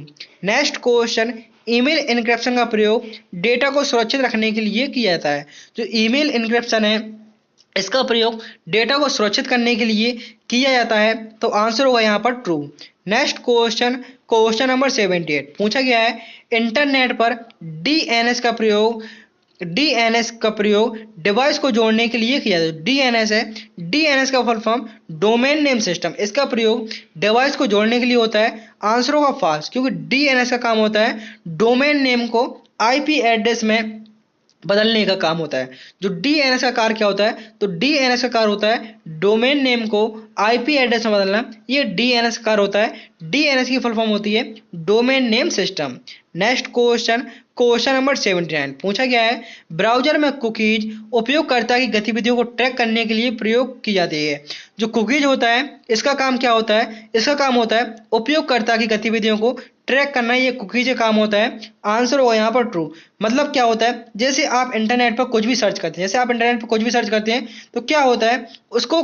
Next question, email encryption का प्रयोग डेटा को सुरक्षित रखने के लिए किया जाता है। जो ईमेल एन्क्रिप्शन है, इसका प्रयोग डेटा को सुरक्षित करने के लिए किया जाता है, तो आंसर होगा यहाँ पर true. Next question, question number 78 पूछा गया है, इंटरनेट पर डीएनएस का प्रयोग डिवाइस को जोड़ने के लिए किया जाता है। डीएनएस है, डीएनएस का full form domain name system, इसका प्रयोग डिवाइस को जोड़ने के लिए होता है। आंसर होगा फॉल्स, क्योंकि डीएनएस का काम होता है डोमेन नेम को आईपी एड्रेस में बदलने का काम होता है। जो डीएनएस का कार्य क्या होता है, तो डीएनएस का कार्य होता है डोमेन नेम को आईपी एड्रेस में बदलना, ये डीएनएस का कार्य होता है। डीएनएस की फुल फॉर्म होती है domain name system. Next question, question number 79 पूछा गया है, ब्राउजर में कुकीज उपयोगकर्ता की गतिविधियों को ट्रैक करने के लिए प्रयोग की जाती है। जो कुकीज होता है, इसका काम क्या होता है, इसका काम होता है उपयोगकर्ता की गतिविधियों को ट्रैक करना, ये कुकीज का काम होता है। आंसर होगा यहाँ पर ट्रू। मतलब क्या होता है, जैसे आप इंटरनेट पर कुछ भी सर्च करते हैं, जैसे आप इंटरनेट पर कुछ भी सर्च करते हैं, तो क्या होता है, उसको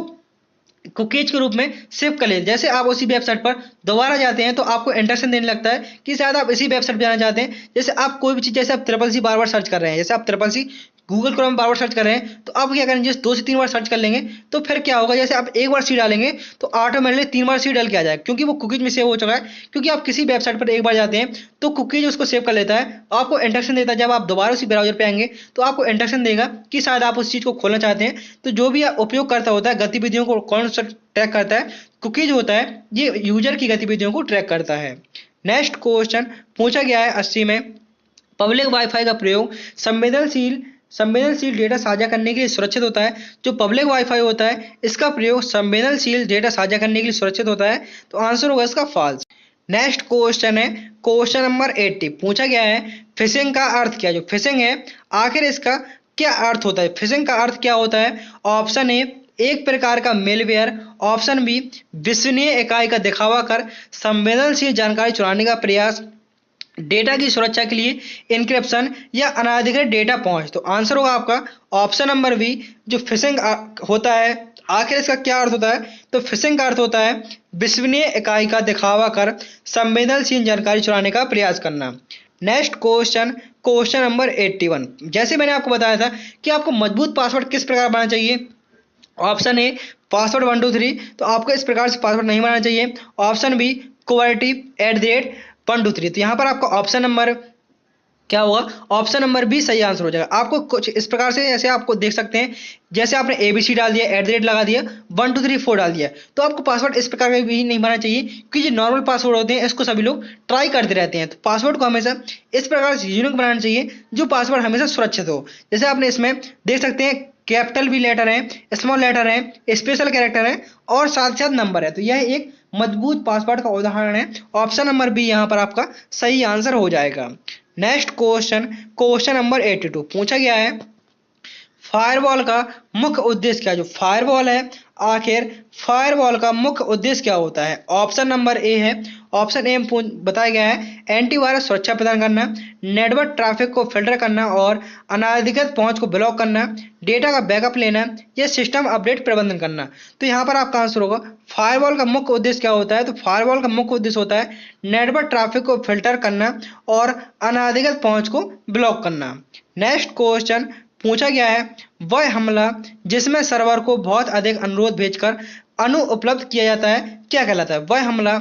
कुकीज के रूप में सेव कर लेते हैं। जैसे आप उसी वेबसाइट पर दोबारा जाते हैं, तो आपको इंटरेक्शन देने लगता है कि शायद आप इसी वेबसाइट पर जाना चाहते हैं। जैसे आप कोई भी चीज़, जैसे आप ट्रिपल सी बार बार सर्च कर रहे हैं, जैसे आप ट्रिपल सी गूगल क्रोम में बार बार सर्च कर रहे हैं, तो आप क्या करेंगे, जैसे 2 से 3 बार सर्च कर लेंगे, तो फिर क्या होगा, जैसे आप एक बार सी डालेंगे, तो ऑटोमेटिकली 3 बार सी डाल के आ जाएगा, क्योंकि वो कुकीज में सेव हो चुका है। क्योंकि आप किसी वेबसाइट पर एक बार जाते हैं, तो कुकीज उसको सेव कर लेता है, आपको इंटरेक्शन देता है। जब आप दोबारा उसी ब्राउजर पे आएंगे, तो आपको इंटरेक्शन देगा कि शायद आप उस चीज़ को खोलना चाहते हैं। तो जो भी उपयोग करता होता है, गतिविधियों को कौन सा ट्रैक करता है, कुकीज होता है, ये यूजर की गतिविधियों को ट्रैक करता है। नेक्स्ट क्वेश्चन पूछा गया है 80 में, पब्लिक वाईफाई का प्रयोग संवेदनशील डेटा साझा करने के लिए सुरक्षित होता है। जो पब्लिक वाईफाई होता है, इसका प्रयोग संवेदनशील डेटा साझा करने के लिए सुरक्षित होता है, तो आंसर होगा इसका फॉल्स। नेक्स्ट क्वेश्चन है क्वेश्चन नंबर 80 पूछा गया है, फिशिंग का अर्थ क्या है। जो फिशिंग है, आखिर इसका क्या अर्थ होता है, फिशिंग का अर्थ क्या होता है। ऑप्शन ए, एक प्रकार का मेलवेयर। ऑप्शन बी, विश्वसनीय इकाई का दिखावा कर संवेदनशील जानकारी चुराने का प्रयास। डेटा की सुरक्षा के लिए इंक्रिप्शन या अनाधिकृत डेटा पहुंच। तो आंसर होगा आपका ऑप्शन नंबर बी, जो फिशिंग होता है, आखिर इसका क्या अर्थ होता है, तो फिशिंग का अर्थ होता है विश्वसनीय इकाई का दिखावा कर संवेदनशील जानकारी चुराने का प्रयास करना। नेक्स्ट क्वेश्चन, क्वेश्चन नंबर 81, जैसे मैंने आपको बताया था कि आपको मजबूत पासवर्ड किस प्रकार बनाना चाहिए। ऑप्शन ए, पासवर्ड 1 2 3, तो आपको इस प्रकार से पासवर्ड नहीं बनाना चाहिए। ऑप्शन बी, क्वालिटी @1 2 3, तो यहाँ पर आपका ऑप्शन नंबर क्या होगा, ऑप्शन नंबर बी सही आंसर हो जाएगा। आपको कुछ इस प्रकार से, जैसे आपको देख सकते हैं, जैसे आपने ABC डाल दिया, @ लगा दिया, 1 2 3 4 डाल दिया, तो आपको पासवर्ड इस प्रकार का भी नहीं बनाना चाहिए, क्योंकि जो नॉर्मल पासवर्ड होते हैं, इसको सभी लोग ट्राई करते रहते हैं। तो पासवर्ड को हमेशा इस प्रकार से यूनिक बनाना चाहिए, जो पासवर्ड हमेशा सुरक्षित हो। जैसे आपने इसमें देख सकते हैं, कैपिटल भी लेटर है, स्मॉल लेटर है, स्पेशल कैरेक्टर है, और साथ साथ नंबर है। तो यह एक मजबूत पासवर्ड का उदाहरण है। ऑप्शन नंबर बी यहाँ पर आपका सही आंसर हो जाएगा। नेक्स्ट क्वेश्चन, क्वेश्चन नंबर 82 पूछा गया है, फायरवॉल का मुख्य उद्देश्य क्या है। जो फायरवॉल है, आखिर फायरवॉल का मुख्य उद्देश्य क्या होता है। ऑप्शन नंबर ए है, ऑप्शन ए में बताया गया है एंटीवायरस सुरक्षा प्रदान करना, नेटवर्क ट्रैफिक को फिल्टर करना और अनाधिकृत पहुंच को ब्लॉक करना, डेटा का बैकअप लेना या सिस्टम अपडेट प्रबंधन करना। तो यहाँ पर आपका आंसर होगा फायरवॉल का मुख्य उद्देश्य क्या होता है। तो फायरवॉल का मुख्य उद्देश्य होता है नेटवर्क ट्रैफिक को फिल्टर करना और अनाधिकृत पहुंच को ब्लॉक करना। नेक्स्ट क्वेश्चन पूछा गया है, वह हमला जिसमें सर्वर को बहुत अधिक अनुरोध भेजकर अनुपलब्ध किया जाता है क्या कहलाता है। वह हमला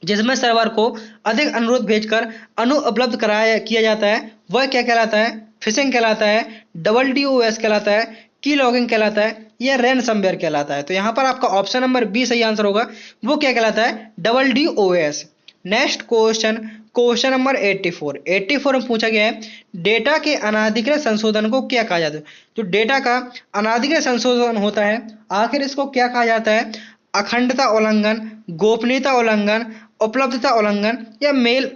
जिसमें सर्वर को अधिक अनुरोध भेजकर अनुपलब्ध किया जाता है, वह क्या कहलाता है। फिशिंग कहलाता है, DDoS कहलाता है, की लॉगिंग कहलाता है, या रैनसमवेयर कहलाता है। तो यहाँ पर आपका ऑप्शन नंबर बी सही आंसर होगा, वो क्या कहलाता है, DDoS। Next question, question number 84 में पूछा गया है डेटा के अनाधिकृत संशोधन को क्या कहा जाता है। जो डेटा का अनाधिकृत संशोधन होता है आखिर इसको क्या कहा जाता है। अखंडता उल्लंघन, गोपनीयता उल्लंघन, उपलब्धता उल्लंघन या मेल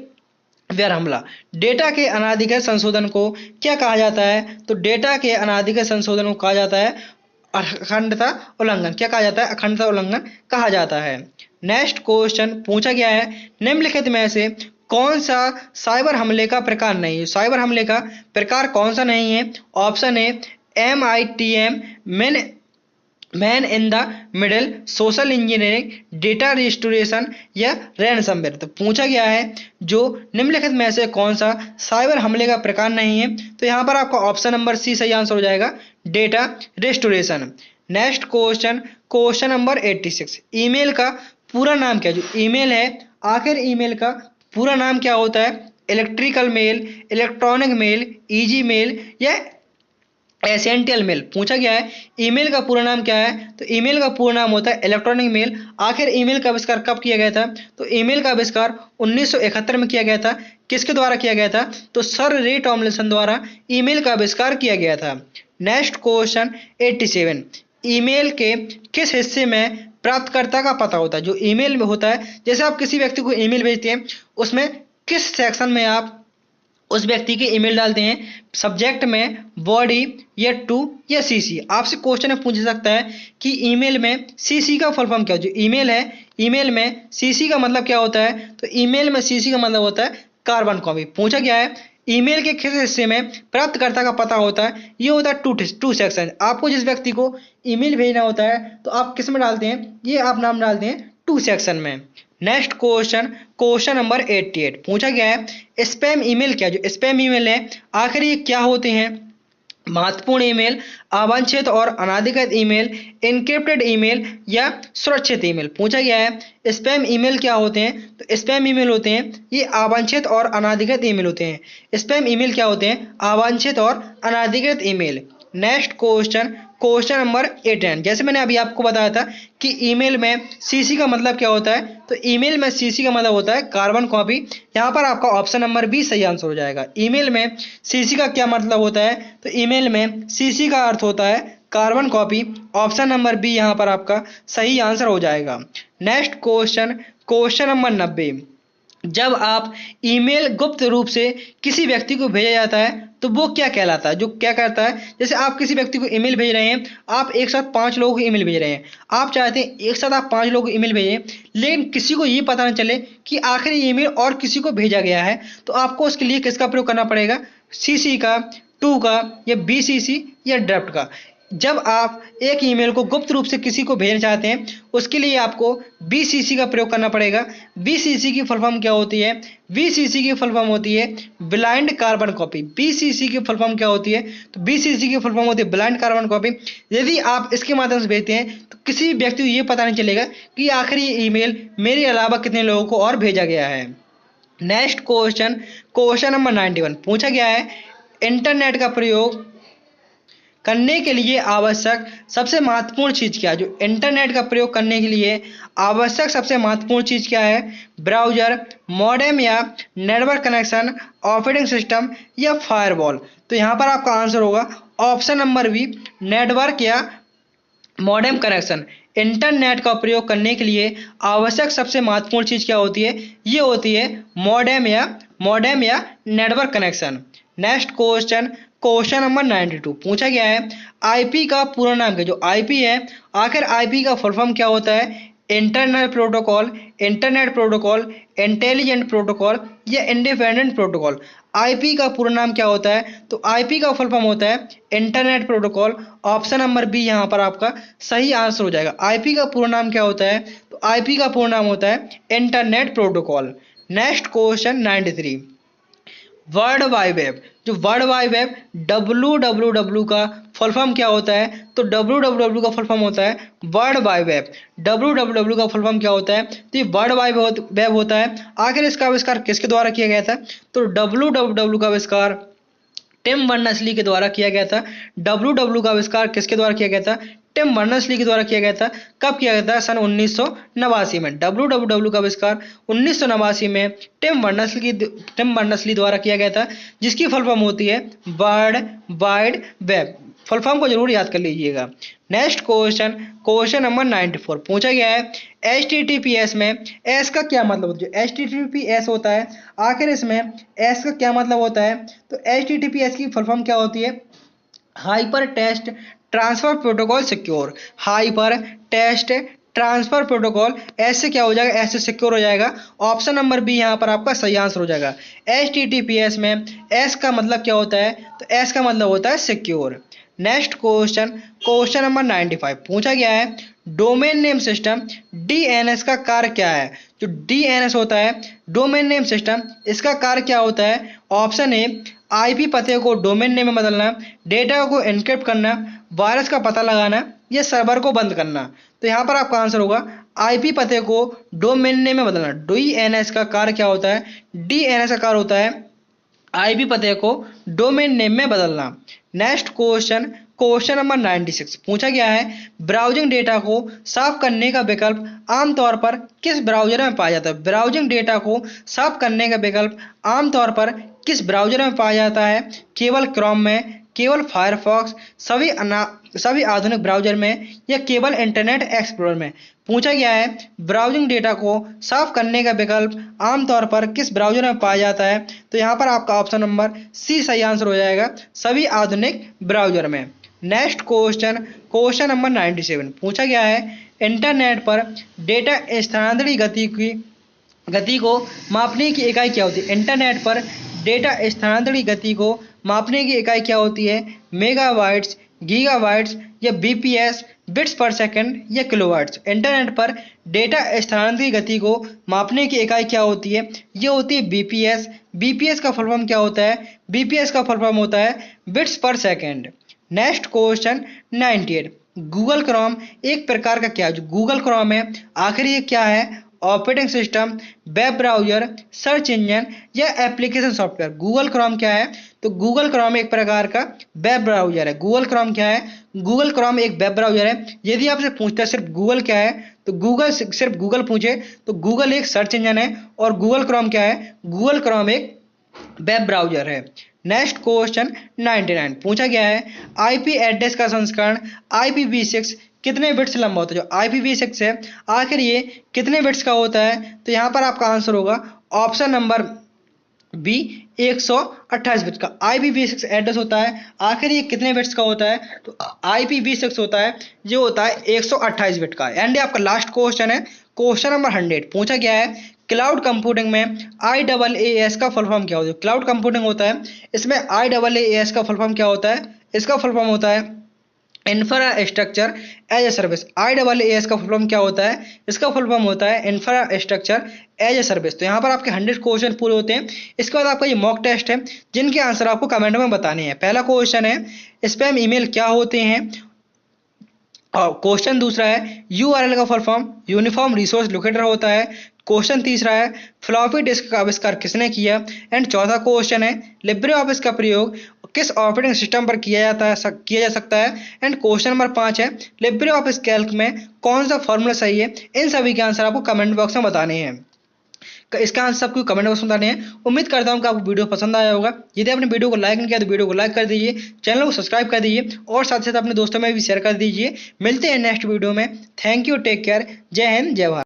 वेयर हमला। डेटा के अनाधिकृत संशोधन को क्या कहा जाता है। तो डेटा के अनाधिकृत संशोधन को कहा जाता है अखंडता उल्लंघन। क्या कहा जाता है। अखंडता उल्लंघन कहा जाता है। नेक्स्ट क्वेश्चन पूछा गया है निम्नलिखित में से कौन सा साइबर हमले का प्रकार नहीं है। साइबर हमले का प्रकार कौन सा नहीं है। Option A MITM, man in the middle, social engineering, data restoration या रैनसमवेयर। तो पूछा गया है जो निम्नलिखित में से कौन सा साइबर हमले का प्रकार नहीं है। तो यहाँ पर आपका ऑप्शन नंबर सी सही आंसर हो जाएगा, data restoration. Next question number 86, email का पूरा नाम क्या है। जो ईमेल है आखिर ईमेल का पूरा नाम क्या होता है। Electrical mail, electronic mail, easy mail या एसेंशियल मेल। पूछा गया है ईमेल का पूरा नाम क्या है। तो ईमेल का पूरा नाम होता है इलेक्ट्रॉनिक मेल। आखिर ईमेल का आविष्कार कब किया गया था। तो ईमेल का आविष्कार 1971 में किया गया था। किसके द्वारा किया गया था। तो सर रे टॉमलिंसन द्वारा ईमेल का आविष्कार किया गया था। नेक्स्ट क्वेश्चन 87, ईमेल के किस हिस्से में प्राप्तकर्ता का पता होता है। जो ईमेल में होता है जैसे आप किसी व्यक्ति को ईमेल भेजते हैं उसमें किस सेक्शन में आप उस व्यक्ति की ईमेल डालते हैं। सब्जेक्ट में, बॉडी या टू या सीसी। आपसे क्वेश्चन में पूछ सकता है कि ईमेल में सीसी का फुल फॉर्म क्या है। जो ईमेल है ईमेल में सीसी का मतलब क्या होता है। तो ईमेल में सीसी का मतलब होता है कार्बन कॉपी। पूछा गया है ईमेल के किस हिस्से में प्राप्तकर्ता का पता होता है। ये होता है टू सेक्शन। आपको जिस व्यक्ति को ईमेल भेजना होता है तो आप किस में डालते हैं। ये आप नाम डालते हैं टू सेक्शन में। नेक्स्ट क्वेश्चन नंबर 88 पूछा गया है स्पैम ईमेल क्या। जो स्पैम ईमेल है आखिर ये क्या होते हैं। महत्वपूर्ण ईमेल, अवांछित और अनाधिकृत ईमेल, एन्क्रिप्टेड ईमेल या सुरक्षित ईमेल। पूछा गया है स्पैम ईमेल क्या होते हैं। तो स्पैम ईमेल होते हैं ये अवांछित और अनाधिकृत ईमेल होते हैं। स्पैम ईमेल क्या होते हैं। अवांछित और अनाधिकृत ईमेल। नेक्स्ट क्वेश्चन नंबर 89, जैसे मैंने अभी आपको बताया था कि ईमेल में सीसी का मतलब क्या होता है। तो ईमेल में सीसी का मतलब होता है कार्बन कॉपी। यहाँ पर आपका ऑप्शन नंबर बी सही आंसर हो जाएगा। ईमेल में सीसी का क्या मतलब होता है। तो ईमेल में सीसी का अर्थ होता है carbon copy. Option number B यहाँ पर आपका सही आंसर हो जाएगा। नेक्स्ट क्वेश्चन नंबर 90, जब आप ईमेल गुप्त रूप से किसी व्यक्ति को भेजा जाता है तो वो क्या कहलाता है। जो क्या करता है जैसे आप किसी व्यक्ति को ईमेल भेज रहे हैं, आप एक साथ 5 लोगों को ईमेल भेज रहे हैं। आप चाहते हैं एक साथ आप 5 लोगों को ईमेल भेजें लेकिन किसी को ये पता न चले कि आखिर ये ईमेल और किसी को भेजा गया है। तो आपको उसके लिए किसका प्रयोग करना पड़ेगा। सीसी का, टू का या बीसीसी या ड्राफ्ट का। जब आप एक ईमेल को गुप्त रूप से किसी को भेजना चाहते हैं उसके लिए आपको बीसीसी का प्रयोग करना पड़ेगा। बीसीसी की फुल फॉर्म क्या होती है। बीसीसी की फुल फॉर्म होती है ब्लाइंड कार्बन कॉपी। बीसीसी की फुल फॉर्म क्या होती है। तो बीसीसी की फुल फॉर्म होती है ब्लाइंड कार्बन कॉपी। यदि आप इसके माध्यम से भेजते हैं तो किसी भी व्यक्ति को ये पता नहीं चलेगा कि आखिर ये ईमेल मेरे अलावा कितने लोगों को और भेजा गया है। नेक्स्ट क्वेश्चन नंबर 91 पूछा गया है इंटरनेट का प्रयोग करने के लिए आवश्यक सबसे महत्वपूर्ण चीज क्या है। जो इंटरनेट का प्रयोग करने के लिए आवश्यक सबसे महत्वपूर्ण चीज क्या है। ब्राउजर, मॉडेम या नेटवर्क कनेक्शन, ऑपरेटिंग सिस्टम या फायरवॉल। तो यहाँ पर आपका आंसर होगा ऑप्शन नंबर बी, नेटवर्क या मॉडेम कनेक्शन। इंटरनेट का प्रयोग करने के लिए आवश्यक सबसे महत्वपूर्ण चीज क्या होती है। ये होती है मॉडेम या network connection. Next question number 92 पूछा गया है आईपी का पूरा नाम क्या। जो आईपी है आखिर आईपी का फुल फॉर्म क्या होता है। इंटरनेट प्रोटोकॉल, इंटेलिजेंट प्रोटोकॉल या इंडिपेंडेंट प्रोटोकॉल। आईपी का पूरा नाम क्या होता है। तो आईपी का फुल फॉर्म होता है internet protocol. Option number B यहाँ पर आपका सही आंसर हो जाएगा। आईपी का पूरा नाम क्या होता है। तो आईपी का पूरा नाम होता है internet protocol. Next question 93, world wide web. जो वर्ल्ड वाइड वेब www का फुल फॉर्म क्या होता है। तो www का फुल फॉर्म होता है वर्ल्ड वाइड वेब। www का फुल फॉर्म क्या होता है। तो ये वर्ल्ड वाइड वेब होता है। आखिर इसका आविष्कार किसके द्वारा किया गया था। तो www का आविष्कार टिम बर्नर्स ली के द्वारा किया गया था। www का आविष्कार किसके द्वारा किया गया था। टिम बर्नर्स-ली के द्वारा किया गया था। कब किया गया था? सन 1989 में। WWW का आविष्कार 1989 में टिम बर्नर्स-ली द्वारा किया गया था, जिसकी फुल फॉर्म होती है world wide web. Full form को जरूर याद कर लीजिएगा। नेक्स्ट क्वेश्चन नंबर 94 पूछा गया है HTTPS में एस का क्या मतलब होता है? HTTPS होता है, आखिर इसमें एस का क्या मतलब होता है? तो HTTPS की फुल फॉर्म क्या होती है? Hyper text transfer protocol secure. Hyper text transfer protocol, S से क्या हो जाएगा? एस से सिक्योर हो जाएगा। ऑप्शन नंबर बी यहाँ पर आपका सही आंसर हो जाएगा। HTTPS में एस का मतलब क्या होता है? तो एस का मतलब होता है सिक्योर। नेक्स्ट क्वेश्चन नंबर 95 पूछा गया है डोमेन नेम सिस्टम DNS का कार्य क्या है? जो DNS होता है डोमेन नेम सिस्टम, इसका कार्य क्या होता है? ऑप्शन ए IP पते को डोमेन नेम में बदलना, डेटा को एन्क्रिप्ट करना, वायरस का पता लगाना या सर्वर को बंद करना। तो यहाँ पर आपका आंसर होगा IP पते को डोमेन नेम में बदलना। DNS का कार्य क्या होता है? DNS का कार्य होता है IP पते को डोमेन नेम में बदलना। नेक्स्ट क्वेश्चन नंबर 96 पूछा गया है ब्राउजिंग डेटा को साफ करने का विकल्प आमतौर पर किस ब्राउजर में पाया जाता है? ब्राउजिंग डेटा को साफ करने का विकल्प आमतौर पर किस ब्राउजर में पाया जाता है? केवल क्रोम में, केवल फायरफॉक्स, सभी आधुनिक ब्राउजर में या केवल इंटरनेट एक्सप्लोरर में? पूछा गया है ब्राउजिंग डेटा को साफ करने का विकल्प आमतौर पर किस ब्राउजर में पाया जाता है? तो यहाँ पर आपका ऑप्शन नंबर सी सही आंसर हो जाएगा, सभी आधुनिक ब्राउजर में। नेक्स्ट क्वेश्चन नंबर 97 पूछा गया है इंटरनेट पर डेटा स्थानांतरण गति को मापने की इकाई क्या होती है? इंटरनेट पर डेटा स्थानांतरण गति को मापने की इकाई क्या होती है? मेगाबाइट्स, गीगाबाइट्स या BPS बिट्स पर सेकंड या किलोवाट्स? इंटरनेट पर डेटा स्थानांतरण गति को मापने की इकाई क्या होती है? ये होती है BPS। BPS का फुल फॉर्म क्या होता है? BPS का फुल फॉर्म होता है बिट्स पर second. Next question 98 Google Chrome एक प्रकार का क्या है? जो गूगल क्रोम है आखिर ये क्या है? Operating system, web browser, search engine या एप्लीकेशन सॉफ्टवेयर? गूगल क्रोम क्या है? तो गूगल क्रोम एक प्रकार का वेब ब्राउजर है। गूगल क्रोम क्या है? गूगल क्रोम एक वेब ब्राउजर है। यदि आपसे पूछता है सिर्फ गूगल क्या है, तो सिर्फ गूगल पूछे तो गूगल एक सर्च इंजन है और गूगल क्रोम क्या है? गूगल क्रोम एक वेब ब्राउजर है। नेक्स्ट क्वेश्चन 99 पूछा गया है IP एड्रेस का संस्करण IPv6 कितने बिट्स लंबा होता है? जो IPv6 है आखिर ये कितने बिट्स का होता है? तो यहाँ पर आपका आंसर होगा ऑप्शन नंबर बी 128 बिट्स का IPv6 एड्रेस होता है। आखिर ये कितने बिट्स का होता है? तो IPv6 होता है जो होता है 128 बिट का। एंड आपका लास्ट क्वेश्चन है क्वेश्चन नंबर 100 पूछा गया है क्लाउड कंप्यूटिंग में IaaS का फुल फॉर्म क्या होता है? क्लाउड कंप्यूटिंग होता है, इसमें IaaS का फुल फॉर्म क्या होता है? इसका फुल फॉर्म होता है infrastructure as a service. IaaS का फुल फॉर्म क्या होता है? इसका फुल फॉर्म होता है इंफ्रास्ट्रक्चर एज ए सर्विस। तो यहाँ पर आपके 100 क्वेश्चन पूरे होते हैं। इसके बाद आपका ये मॉक टेस्ट है जिनके आंसर आपको कमेंट में बताने हैं। पहला क्वेश्चन है स्पैम ईमेल क्या होते हैं? और क्वेश्चन दूसरा है URL का full form uniform resource locator होता है। क्वेश्चन तीसरा है फ्लॉपी डिस्क का आविष्कार किसने किया? एंड चौथा क्वेश्चन है लिब्रे ऑफिस का प्रयोग किस ऑपरेटिंग सिस्टम पर किया जा सकता है? एंड क्वेश्चन नंबर 5 है लिब्रे ऑफिस कैल्क में कौन सा फॉर्मूला सही है? इन सभी के आंसर आपको कमेंट बॉक्स में बताने हैं। इसका आंसर सबको कमेंट बॉक्स में बताने हैं। उम्मीद करता हूं कि आपको वीडियो पसंद आया होगा। यदि आपने वीडियो को लाइक नहीं किया तो वीडियो को लाइक कर दीजिए, चैनल को सब्सक्राइब कर दीजिए और साथ साथ अपने दोस्तों में भी शेयर कर दीजिए। मिलते हैं नेक्स्ट वीडियो में। थैंक यू, टेक केयर, जय हिंद, जय भारत।